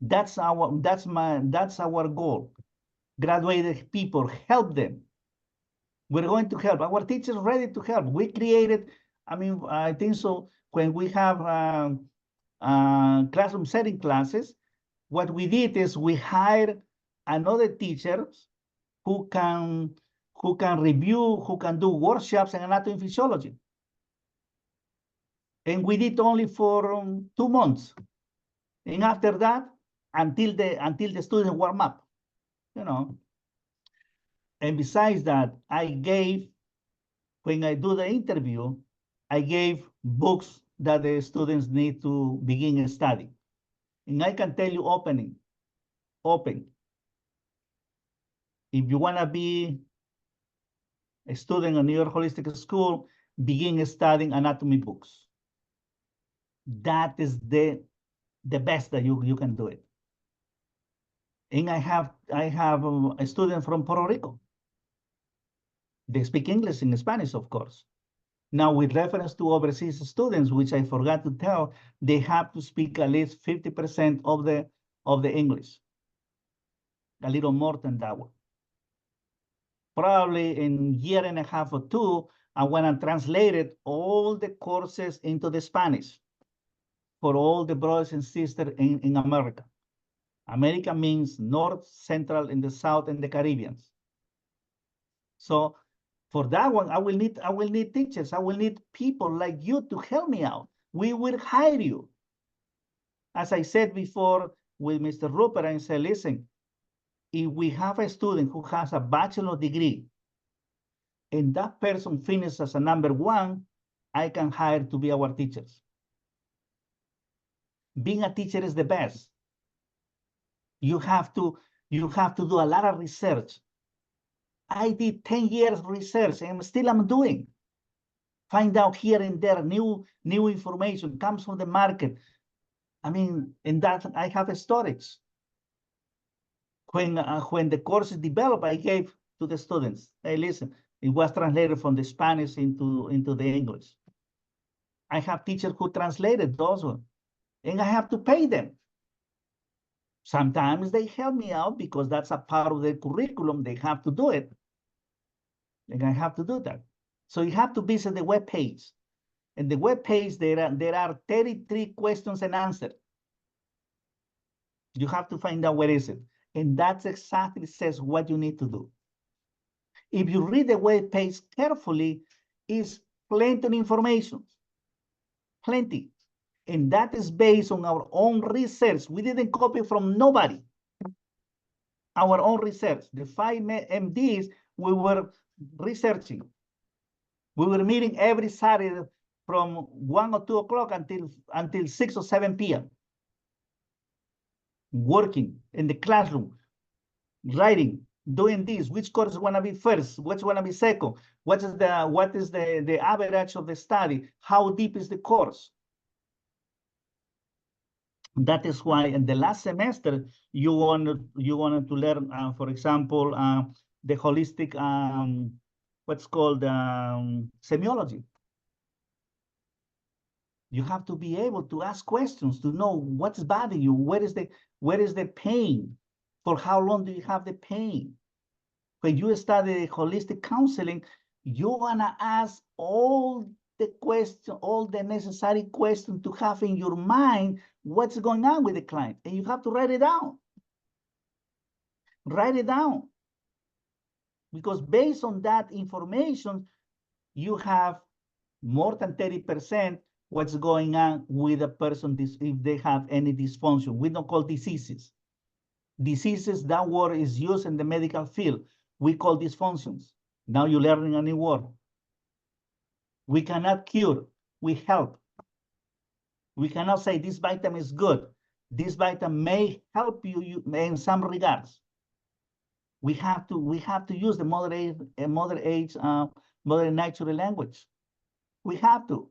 That's our goal. Graduated people, help them. We're going to help. Our teachers ready to help. We created, I mean, I think so, when we have classroom setting classes, what we did is we hired another teacher who can review, who can do workshops in anatomy and physiology. And we did only for 2 months. And after that, until the students warm up, you know. And besides that, when I do the interview, I gave books that the students need to begin studying. And I can tell you open. If you want to be a student at New York Holistic School, begin studying anatomy books. That is the best that you can do it. And I have a student from Puerto Rico. They speak English and Spanish, of course. Now, with reference to overseas students, which I forgot to tell, they have to speak at least 50% of the English. A little more than that one. Probably in a year and a half or 2, I went and translated all the courses into the Spanish for all the brothers and sisters in America. America means North, Central, and the South, and the Caribbeans. So for that one, I will need teachers. I will need people like you to help me out. We will hire you. As I said before with Mr. Rupert, I said, listen, if we have a student who has a bachelor degree and that person finishes as a number 1, I can hire to be our teachers. Being a teacher is the best. You have to do a lot of research. I did 10 years research and still I'm doing. Find out here and there new information comes from the market. I mean, in that I have storage. When the course is developed, I gave to the students. Hey, listen, it was translated from the Spanish into the English. I have teachers who translated those ones, and I have to pay them. Sometimes they help me out because that's a part of the curriculum. They have to do it. And I have to do that. So you have to visit the web page. And the web page, there are 33 questions and answers. You have to find out where is it. And that exactly says what you need to do. If you read the web page carefully, it's plenty of information. Plenty. And that is based on our own research. We didn't copy from nobody. Our own research. The 5 MDs, we were researching. We were meeting every Saturday from 1 or 2 o'clock until 6 or 7 p.m. Working in the classroom, writing, doing this. Which course want to be first? Which want to be second? What is the average of the study? How deep is the course? That is why in the last semester you wanted to learn, for example, the holistic, what's called semiology. You have to be able to ask questions to know what's bothering you. Where is the pain? For how long do you have the pain? When you study holistic counseling, you wanna ask all the question, all the necessary questions to have in your mind what's going on with the client. And you have to write it down. Write it down. Because based on that information, you have more than 30% what's going on with a person if they have any dysfunction. We don't call diseases. Diseases, that word is used in the medical field. We call dysfunctions. Now you're learning a new word. We cannot cure, we help. We cannot say this vitamin is good. This vitamin may help you in some regards. We have to use the modern natural language. We have to.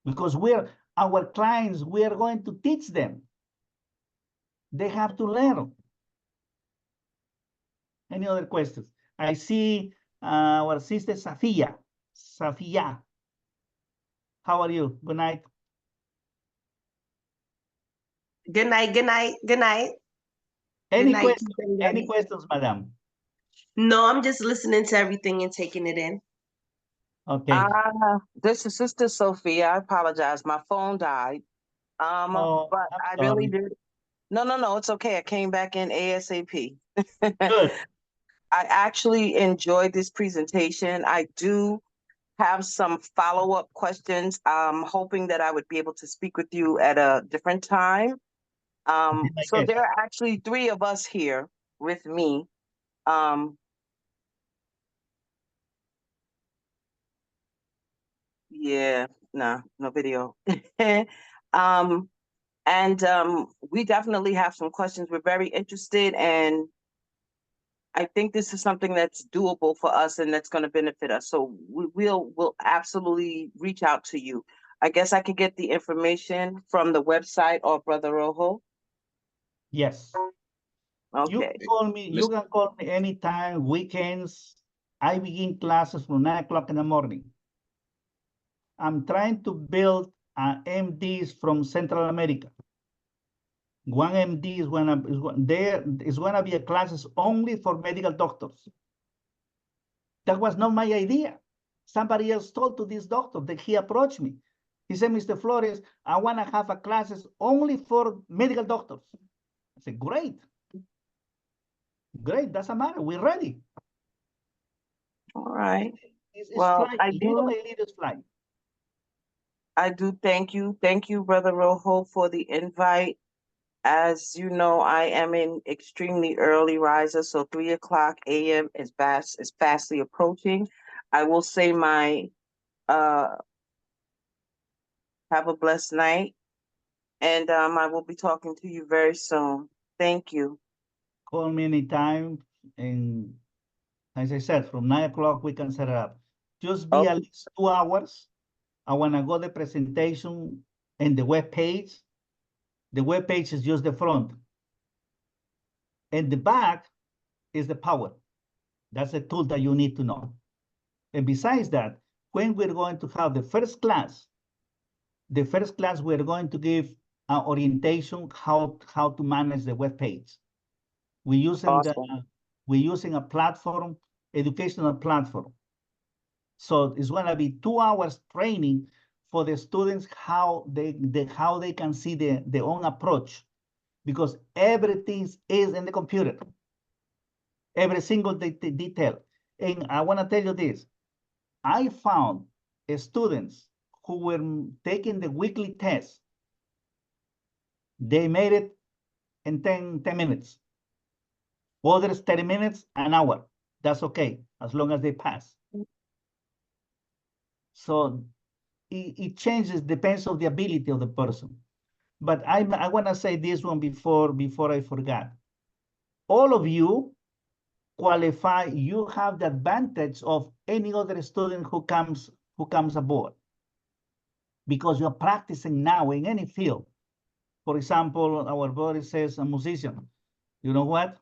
Because our clients, we are going to teach them. They have to learn. Any other questions? I see our sister Safia. Safia, how are you? Good night. Good night, good night, good night. Any night, questions? everybody. Any questions, madam? No, I'm just listening to everything and taking it in. Okay. This is Sister Sophia. I apologize. My phone died. Oh, But I'm I really sorry. did. No, it's okay. I came back in ASAP. Good. I actually enjoyed this presentation. I do have some follow-up questions. I'm hoping that I would be able to speak with you at a different time. So there are actually 3 of us here with me. Yeah, no video. We definitely have some questions. We're very interested, and I think this is something that's doable for us and that's going to benefit us. So we'll absolutely reach out to you. I guess I could get the information from the website or Brother Rojo. Yes. Okay. You can call me anytime, weekends. I begin classes from 9 o'clock in the morning. I'm trying to build MDs from Central America. One MD is gonna be a classes only for medical doctors. That was not my idea. Somebody else told to this doctor that he approached me. He said, Mr. Flores, I want to have a classes only for medical doctors. I said, great. Great, doesn't matter. We're ready. All right. It's well, flying. Little by little is flying. I do thank you. Thank you, Brother Rojo, for the invite. As you know, I am an extremely early riser, so 3 o'clock a.m. is fastly approaching. I will say have a blessed night, and I will be talking to you very soon. Thank you. Call me anytime, and as I said, from 9 o'clock we can set it up. Just be at least 2 hours. I want to go the presentation and the web page. The web page is just the front. And the back is the power. That's a tool that you need to know. And besides that, when we're going to have the first class, we're going to give an orientation how to manage the web page. We're using a platform, educational platform. So it's going to be 2 hours training for the students how they can see their own approach, because everything is in the computer, every single detail. And I want to tell you this: I found students who were taking the weekly test. They made it in 10 minutes. Others 30 minutes, an hour. That's okay, as long as they pass. So it changes, depends on the ability of the person. But I want to say this one before I forgot. All of you qualify, you have the advantage of any other student who comes aboard, because you're practicing now in any field. For example, our brother says, a musician, you know what?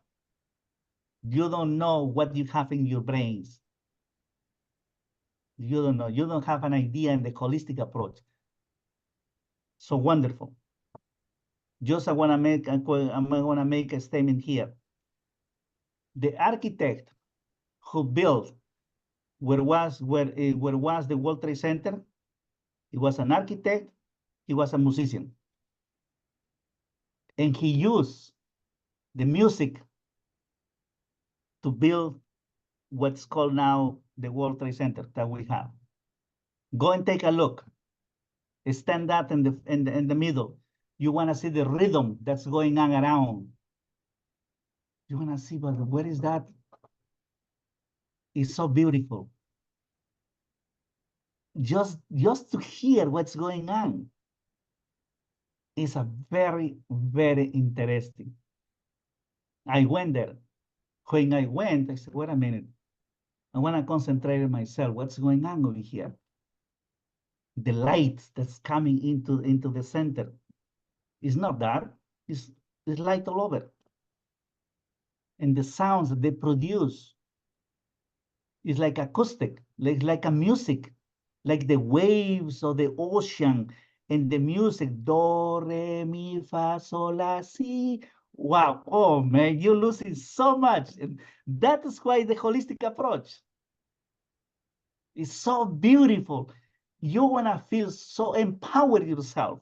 You don't know what you have in your brains. You don't know. You don't have an idea in the holistic approach. So wonderful. Just I want to make a statement here. The architect who built where was the World Trade Center? He was an architect, he was a musician. And he used the music to build what's called now the World Trade Center that we have. Go and take a look. Stand up in the middle. You want to see the rhythm that's going on around. You want to see, but where is that? It's so beautiful. Just to hear what's going on is a very, very interesting. I went there. When I went, I said, wait a minute. I want to concentrate on myself. What's going on over here? The light that's coming into the center is not dark. It's light all over. And the sounds that they produce is like acoustic, like a music, like the waves of the ocean and the music, do, re, mi, fa, sol, la, si. Wow, oh man, you're losing so much. And that is why the holistic approach is so beautiful. You wanna feel so empowered yourself.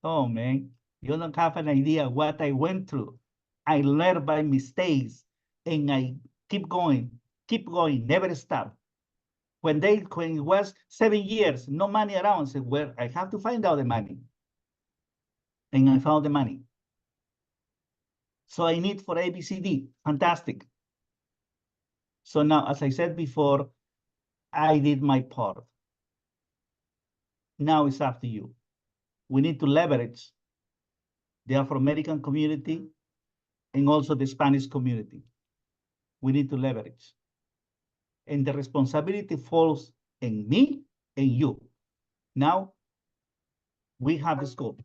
Oh man, you don't have an idea what I went through. I learned by mistakes and I keep going, never stop. When it was 7 years, no money around, I said, well, I have to find out the money. And I found the money. So I need for ABCD, fantastic. So now, as I said before, I did my part. Now it's up to you. We need to leverage the Afro-American community and also the Spanish community. We need to leverage. And the responsibility falls in me and you. Now, we have the school.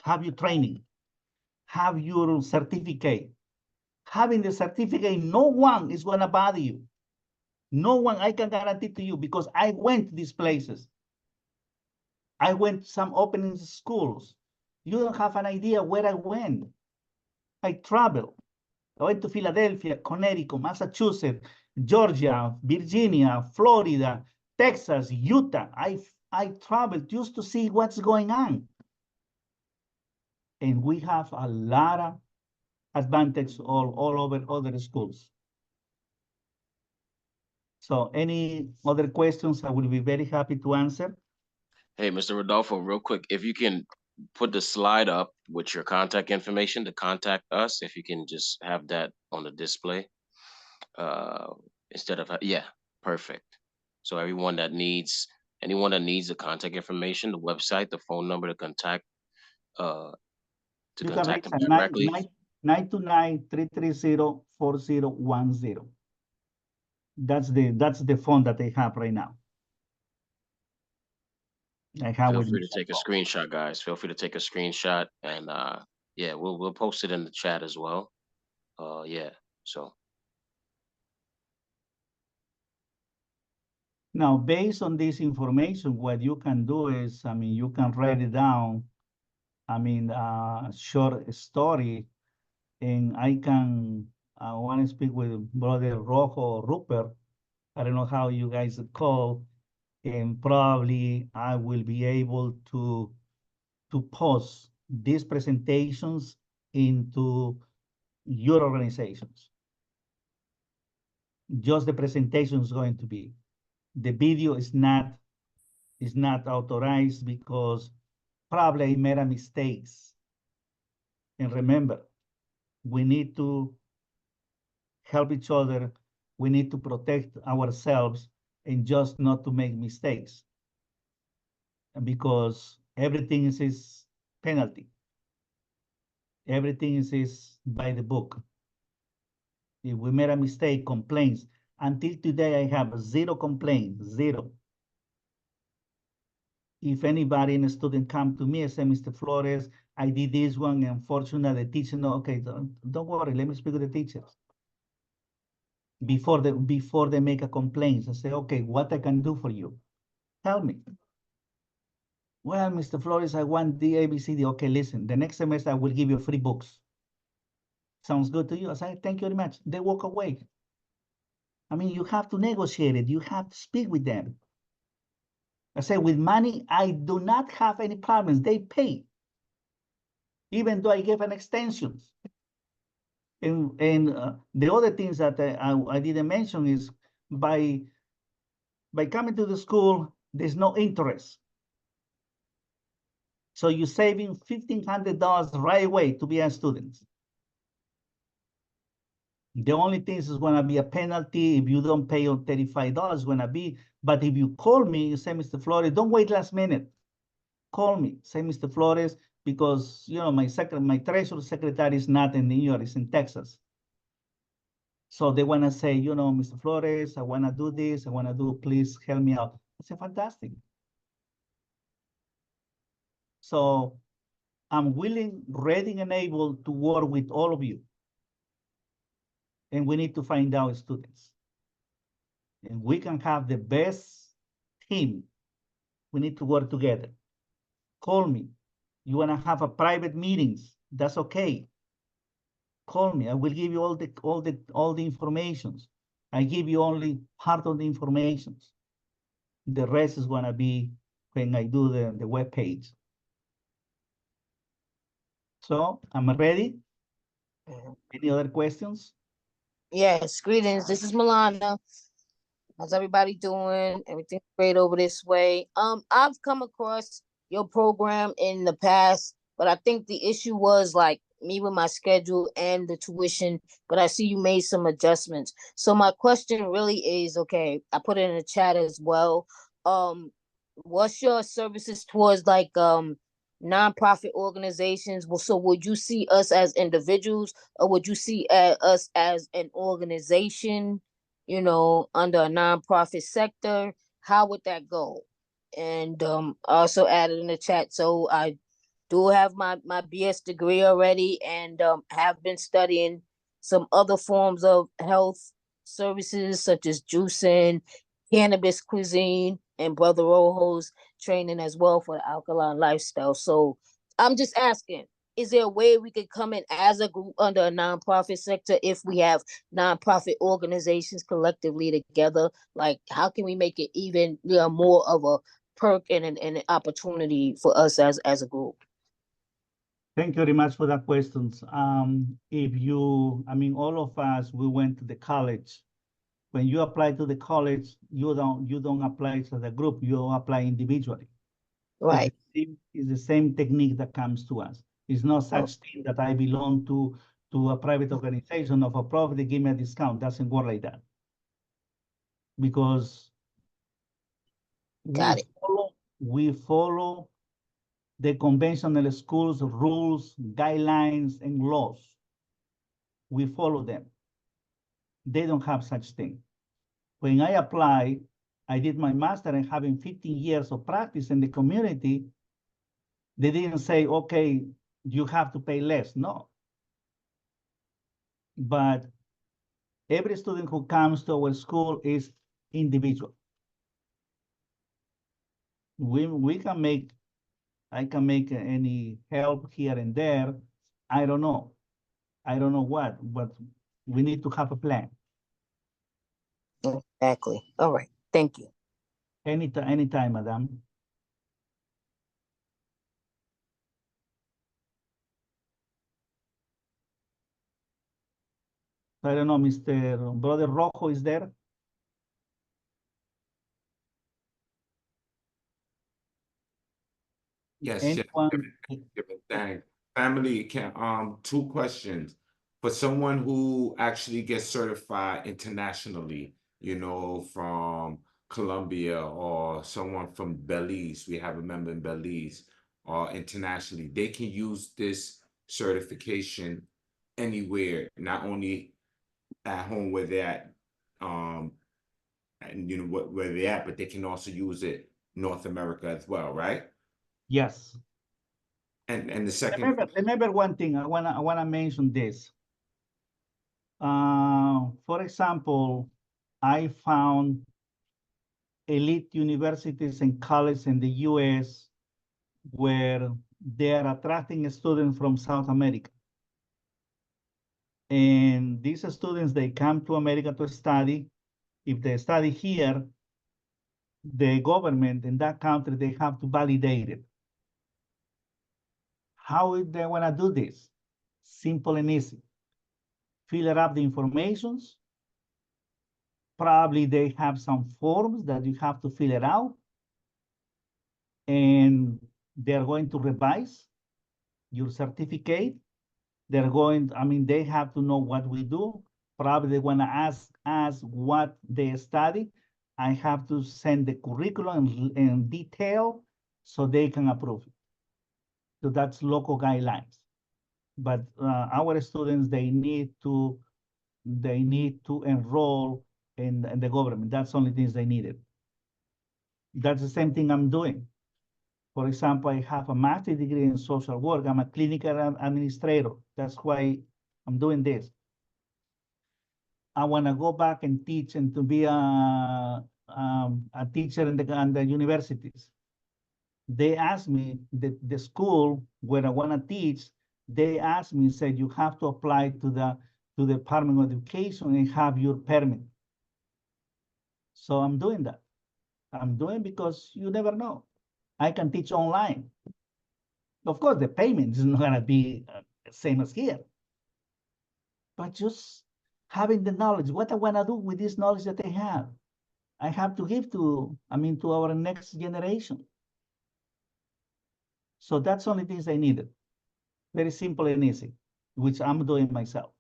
Have your training. Have your certificate. Having the certificate, no one is going to bother you. No one, I can guarantee to you, because I went to these places. I went to some opening schools. You don't have an idea where I went. I traveled. I went to Philadelphia, Connecticut, Massachusetts, Georgia, Virginia, Florida, Texas, Utah. I traveled just to see what's going on. And we have a lot of advantage all over other schools. So any other questions, I will be very happy to answer. Hey, Mr. Rodolfo, real quick, if you can put the slide up with your contact information to contact us, if you can just have that on the display. Instead of, yeah, perfect. So anyone that needs the contact information, the website, the phone number to contact them directly. 929-330-4010. That's the phone that they have right now. Feel free to take a screenshot, guys. Feel free to take a screenshot, and yeah, we'll post it in the chat as well. Yeah, so. Now, based on this information, what you can do is, I mean, you can write it down. I mean, short story, and I want to speak with Brother Rojo Rupert. I don't know how you guys call, and probably I will be able to post these presentations into your organizations. Just the presentation is going to be. The video is not authorized because probably I made a mistakes. And remember, we need to help each other. We need to protect ourselves and just not to make mistakes. Because everything is penalty. Everything is by the book. If we made a mistake, complaints. Until today, I have 0 complaints, 0. If anybody in a student come to me and say, Mr. Flores, I did this one, and unfortunately the teacher, no, okay, don't worry, let me speak with the teachers. Before they make a complaint, I say, okay, what I can do for you? Tell me. Well, Mr. Flores, I want the ABCD. Okay, listen, the next semester I will give you free books. Sounds good to you? I say, thank you very much. They walk away. I mean, you have to negotiate it. You have to speak with them. I say, with money, I do not have any problems. They pay, even though I gave an extension. And the other things that I didn't mention is by coming to the school, there's no interest. So you're saving $1,500 right away to be a student. The only thing is going to be a penalty if you don't pay on $35 going to be. But if you call me, you say, Mr. Flores, don't wait last minute. Call me, say, Mr. Flores, because you know my treasury secretary is not in New York, it's in Texas. So they want to say, you know, Mr. Flores, I want to do this, I want to do, please help me out. I say, fantastic. So I'm willing, ready, and able to work with all of you. And we need to find out students. And we can have the best team. We need to work together. Call me. You want to have a private meetings? That's okay. Call me. I will give you all the information. I give you only part of the information. The rest is going to be when I do the web page. So I'm ready. Any other questions? Yes, greetings. This is Milana. How's everybody doing? Everything's great over this way. I've come across your program in the past, but I think the issue was like me with my schedule and the tuition, but I see you made some adjustments. So my question really is, okay, I put it in the chat as well. What's your services towards like nonprofit organizations? Well, so would you see us as individuals or would you see us as an organization, you know, under a nonprofit sector? How would that go? And also added in the chat, so I do have my BS degree already and have been studying some other forms of health services such as juicing, cannabis cuisine, and Brother Rojo's training as well for the alkaline lifestyle. So I'm just asking, is there a way we could come in as a group under a nonprofit sector if we have nonprofit organizations collectively together? Like, how can we make it even more of a perk and an opportunity for us as a group? Thank you very much for that questions. If you, I mean, all of us, we went to the college. When you apply to the college, you don't apply as a group, you apply individually. Right. It's the same technique that comes to us. It's not such thing that I belong to a private organization of a profit, they give me a discount. Doesn't work like that. Because we follow the conventional schools rules, guidelines, and laws. We follow them. They don't have such thing. When I applied, I did my master and having 15 years of practice in the community, they didn't say, okay, you have to pay less. No. But every student who comes to our school is individual. I can make any help here and there. I don't know. I don't know what, but we need to have a plan. Exactly. All right. Thank you. Anytime, madam. I don't know, Mr. Brother Rojo is there? Yes, Anyone? thanks. Family, two questions. For someone who actually gets certified internationally, you know, from Colombia or someone from Belize, we have a member in Belize, or internationally, they can use this certification anywhere, not only at home where they're at, and you know where they're at, but they can also use it North America as well, right? Yes. And the second, remember one thing. I wanna mention this. For example, I found elite universities and colleges in the U.S. where they are attracting students from South America. And these students, they come to America to study, If they study here, the government in that country, they have to validate it. How they want to do this? Simple and easy. Fill up the informations. Probably they have some forms that you have to fill it out. And they're going to revise your certificate. They're going, I mean, they have to know what we do. Probably they want to ask us what they study. I have to send the curriculum in detail so they can approve it. So that's local guidelines. But our students, they need to enroll in the government. That's the only things they needed. That's the same thing I'm doing. For example, I have a master's degree in social work. I'm a clinical administrator. That's why I'm doing this. I want to go back and teach and to be a teacher in the universities. They asked me, the school where I want to teach, they asked me, said, you have to apply to the Department of Education and have your permit. So I'm doing that. I'm doing because you never know. I can teach online. Of course, the payment is not going to be the same as here. But just having the knowledge, what I want to do with this knowledge that I have to give to our next generation. So that's the only things I needed. Very simple and easy, which I'm doing myself.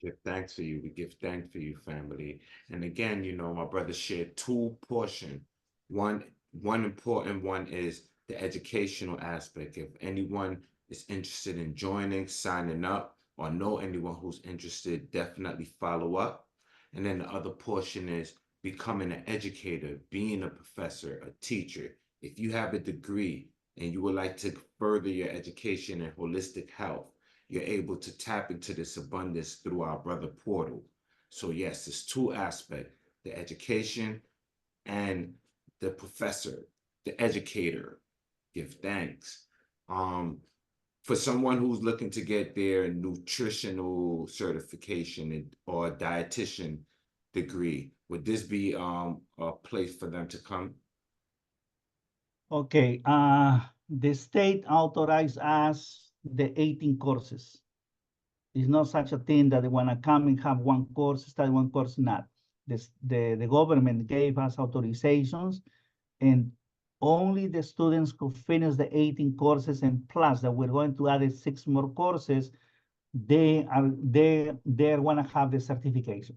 Give thanks for you. We give thanks for you, family. And again, you know, my brother shared two portions. One important one is the educational aspect. If anyone is interested in joining, signing up, or know anyone who's interested, definitely follow up. And then the other portion is becoming an educator, being a professor, a teacher. If you have a degree and you would like to further your education in holistic health, you're able to tap into this abundance through our brother portal. So yes, there's two aspects, the education and the professor, the educator. Give thanks. For someone who's looking to get their nutritional certification or dietitian degree, would this be a place for them to come? Okay, the state authorized us the 18 courses. It's not such a thing that they want to come and have one course, study one course, not. The government gave us authorizations, and only the students who finish the 18 courses and plus that we're going to add 6 more courses, they want to have the certification.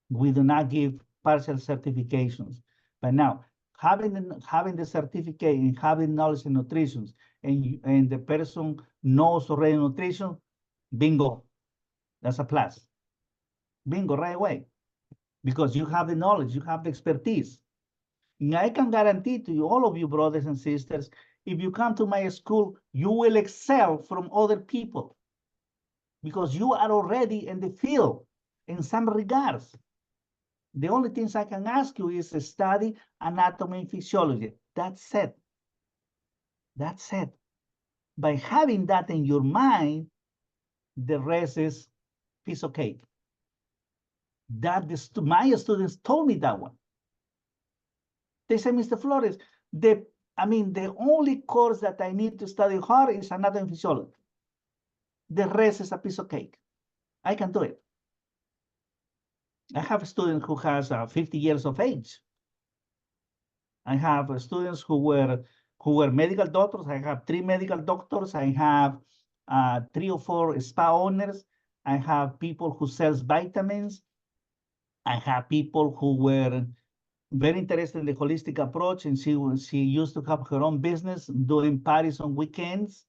We do not give partial certifications. But now, having the certificate and having knowledge in nutrition, and the person knows already nutrition, bingo, that's a plus. Bingo, right away. Because you have the knowledge, you have the expertise. And I can guarantee to you, all of you brothers and sisters, if you come to my school, you will excel from other people because you are already in the field in some regards. The only things I can ask you is to study anatomy and physiology. That's it. That's it. By having that in your mind, the rest is piece of cake. My students told me that one. They said, Mr. Flores, the only course that I need to study hard is anatomy and physiology. The rest is a piece of cake. I can do it. I have a student who has 50 years of age. I have students who were medical doctors. I have 3 medical doctors. I have 3 or 4 spa owners. I have people who sells vitamins. I have people who were very interested in the holistic approach, and she used to have her own business doing parties on weekends.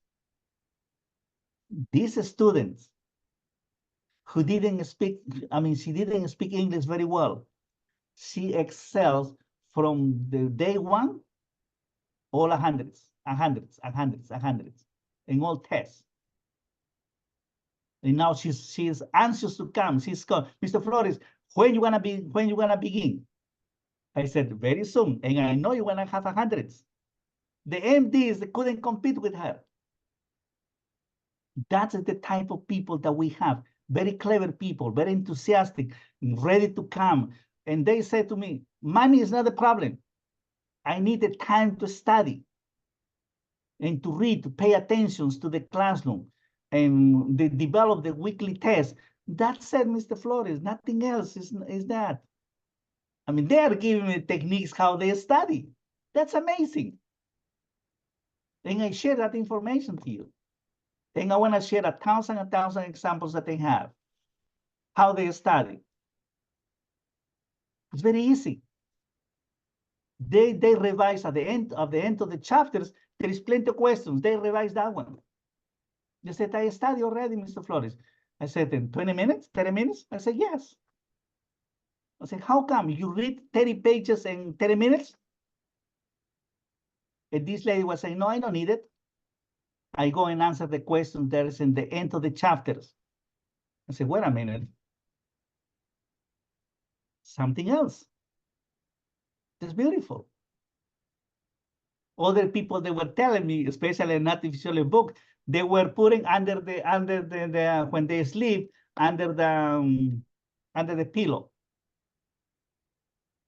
These students who didn't speak, she didn't speak English very well. She excels from the day one, all hundreds, in all tests. And now she's anxious to come. She's called, Mr. Flores, when you gonna begin? I said, very soon, and I know you're gonna have hundreds. The MDs, they couldn't compete with her. That's the type of people that we have. Very clever people, very enthusiastic. ready to come. And they said to me, money is not a problem. I needed time to study and to read, to pay attention to the classroom, and they develop the weekly test. That's it, Mr. Flores. Nothing else is that. I mean, they are giving me techniques how they study. That's amazing. And I share that information to you. And I want to share 1,000 examples that they have, how they study. It's very easy. They revise at the end of the chapters. There is plenty of questions. They revise that one. They said, I study already, Mr. Flores. I said, in 20 minutes, 30 minutes? I said, yes. I said, how come you read 30 pages in 30 minutes? And this lady was saying, no, I don't need it. I go and answer the question that is in the end of the chapters. I said, wait a minute. Something else. That's beautiful. Other people, they were telling me, especially in artificial book, they were putting under the when they sleep, under the pillow.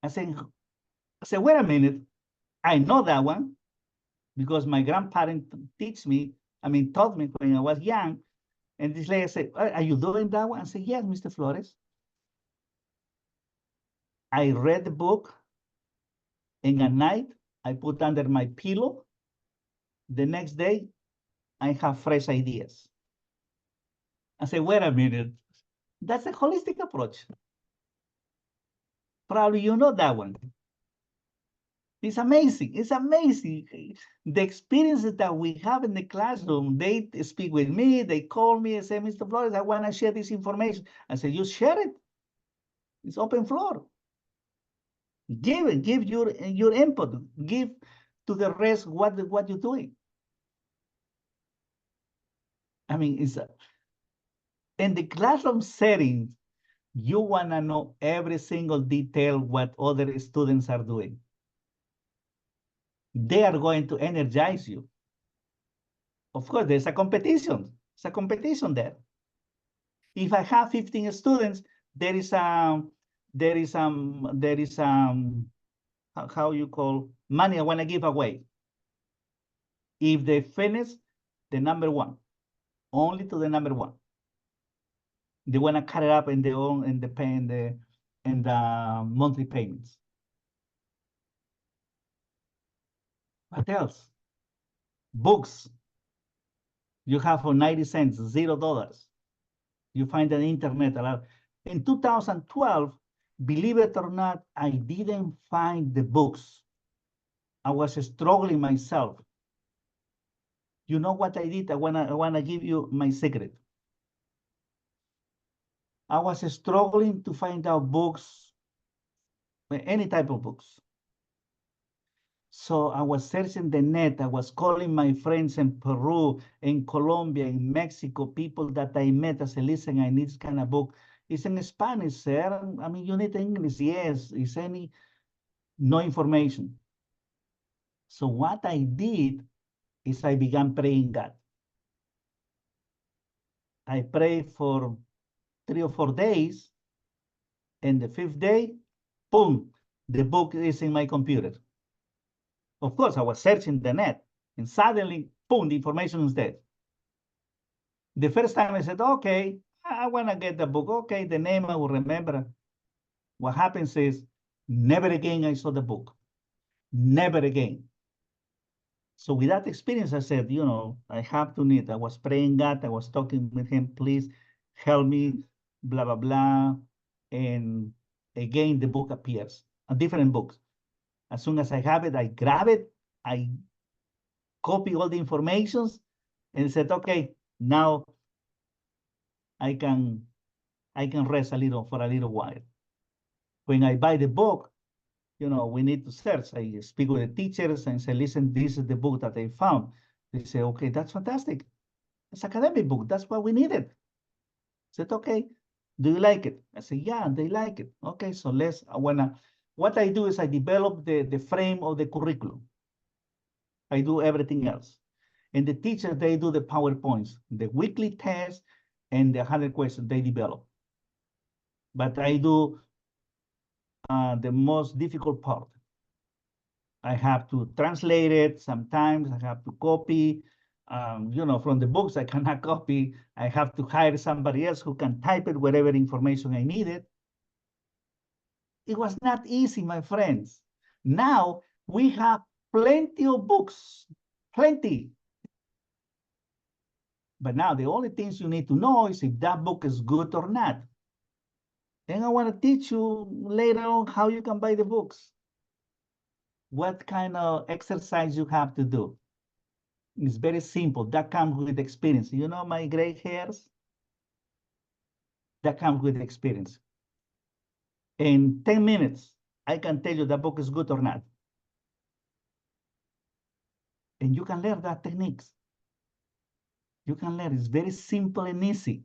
I said, wait a minute. I know that one because my grandparent taught me when I was young. And this lady said, are you doing that one? I said, yes, Mr. Flores. I read the book, and at night, I put under my pillow. The next day, I have fresh ideas. I say, wait a minute. That's a holistic approach. Probably you know that one. It's amazing. It's amazing. The experiences that we have in the classroom, they speak with me, they call me and say, Mr. Flores, I want to share this information. I say, you share it. It's open floor. Give it, give your input, give to the rest what you're doing. I mean, it's in the classroom setting, you want to know every single detail what other students are doing. They are going to energize you. Of course, there's a competition. It's a competition there. If I have 15 students, there is how you call money I want to give away. If they finish the number one, only to the number one, they want to cut it up in the monthly payments. What else? Books. You have for 90 cents, $0. You find on the internet a lot. In 2012, believe it or not, I didn't find the books. I was struggling myself. You know what I did? I wanna give you my secret. I was struggling to find out books, any type of books. So I was searching the net. I was calling my friends in Peru, in Colombia, in Mexico, people that I met. I said, listen, I need this kind of book. It's in Spanish, sir. I mean, you need English. Yes. Is any? No information. So what I did is I began praying God. I prayed for 3 or 4 days. And the 5th day, boom, the book is in my computer. Of course, I was searching the net, and suddenly, boom, the information is there. The first time I said, okay, I want to get the book. Okay, the name I will remember. What happens is, never again I saw the book. Never again. So with that experience, I said, I have to need. I was praying God. I was talking with him, please help me, blah, blah, blah. And again, the book appears, a different book. As soon as I have it, I grab it, I copy all the informations, and said, okay, now I can rest for a little while. When I buy the book, we need to search. I speak with the teachers and say, listen, this is the book that I found. They say, okay, that's fantastic. It's academic book. That's what we needed. I said, okay, do you like it? I said, yeah, they like it. Okay, so what I do is I develop the frame of the curriculum. I do everything else. And the teachers, they do the PowerPoints, the weekly test, and the 100 questions they develop. but I do the most difficult part. I have to translate it. Sometimes I have to copy, from the books I cannot copy. I have to hire somebody else who can type it, whatever information I needed. It was not easy, my friends. Now we have plenty of books, plenty. But now the only things you need to know is if that book is good or not. Then I want to teach you later on how you can buy the books. What kind of exercise you have to do. It's very simple. That comes with experience. You know my gray hairs? That comes with experience. In 10 minutes, I can tell you that book is good or not. And you can learn that techniques. You can learn. It's very simple and easy.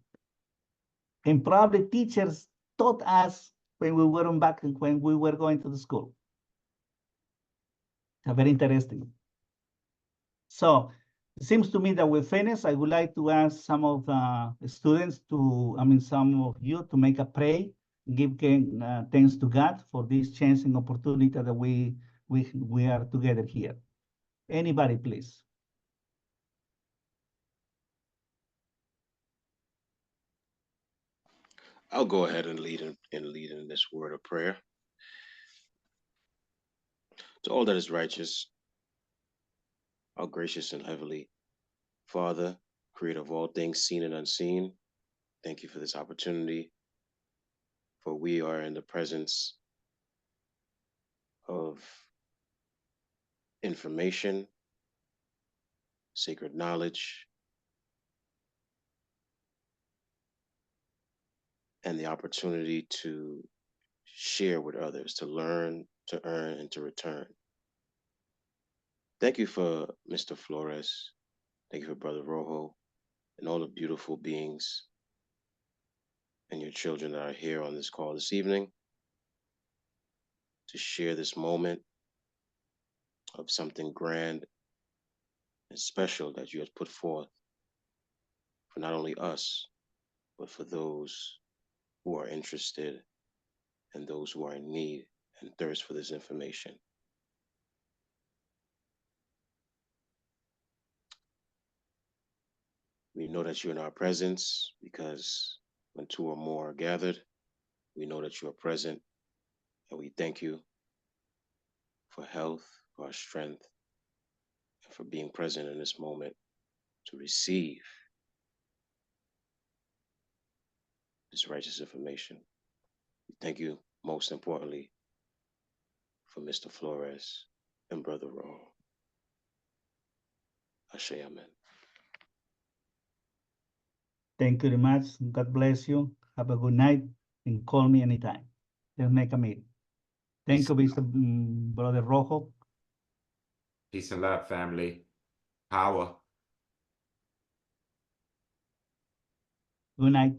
And probably teachers taught us when we were when we were going to the school. Very interesting. So it seems to me that we're finished. I would like to ask some of the students some of you to make a prayer, give thanks to God for this chance and opportunity that we are together here. Anybody, please. I'll go ahead and lead in this word of prayer. To all that is righteous, our gracious and heavenly Father, creator of all things seen and unseen, thank you for this opportunity, for we are in the presence of information, sacred knowledge, and the opportunity to share with others, to learn, to earn, and to return. Thank you for Mr. Flores. Thank you for Brother Rojo and all the beautiful beings and your children that are here on this call this evening to share this moment of something grand and special that you have put forth for not only us, but for those who are interested and those who are in need and thirst for this information. We know that you're in our presence because when two or more are gathered, we know that you are present, and we thank you for health, for our strength, and for being present in this moment to receive this righteous information. We thank you most importantly for Mr. Flores and Brother Ro. Ashe, amen. Thank you very much. God bless you. Have a good night and call me anytime. Let's make a meeting. Thank you, Mr. Brother Rojo. Peace and love, family. Power. Good night.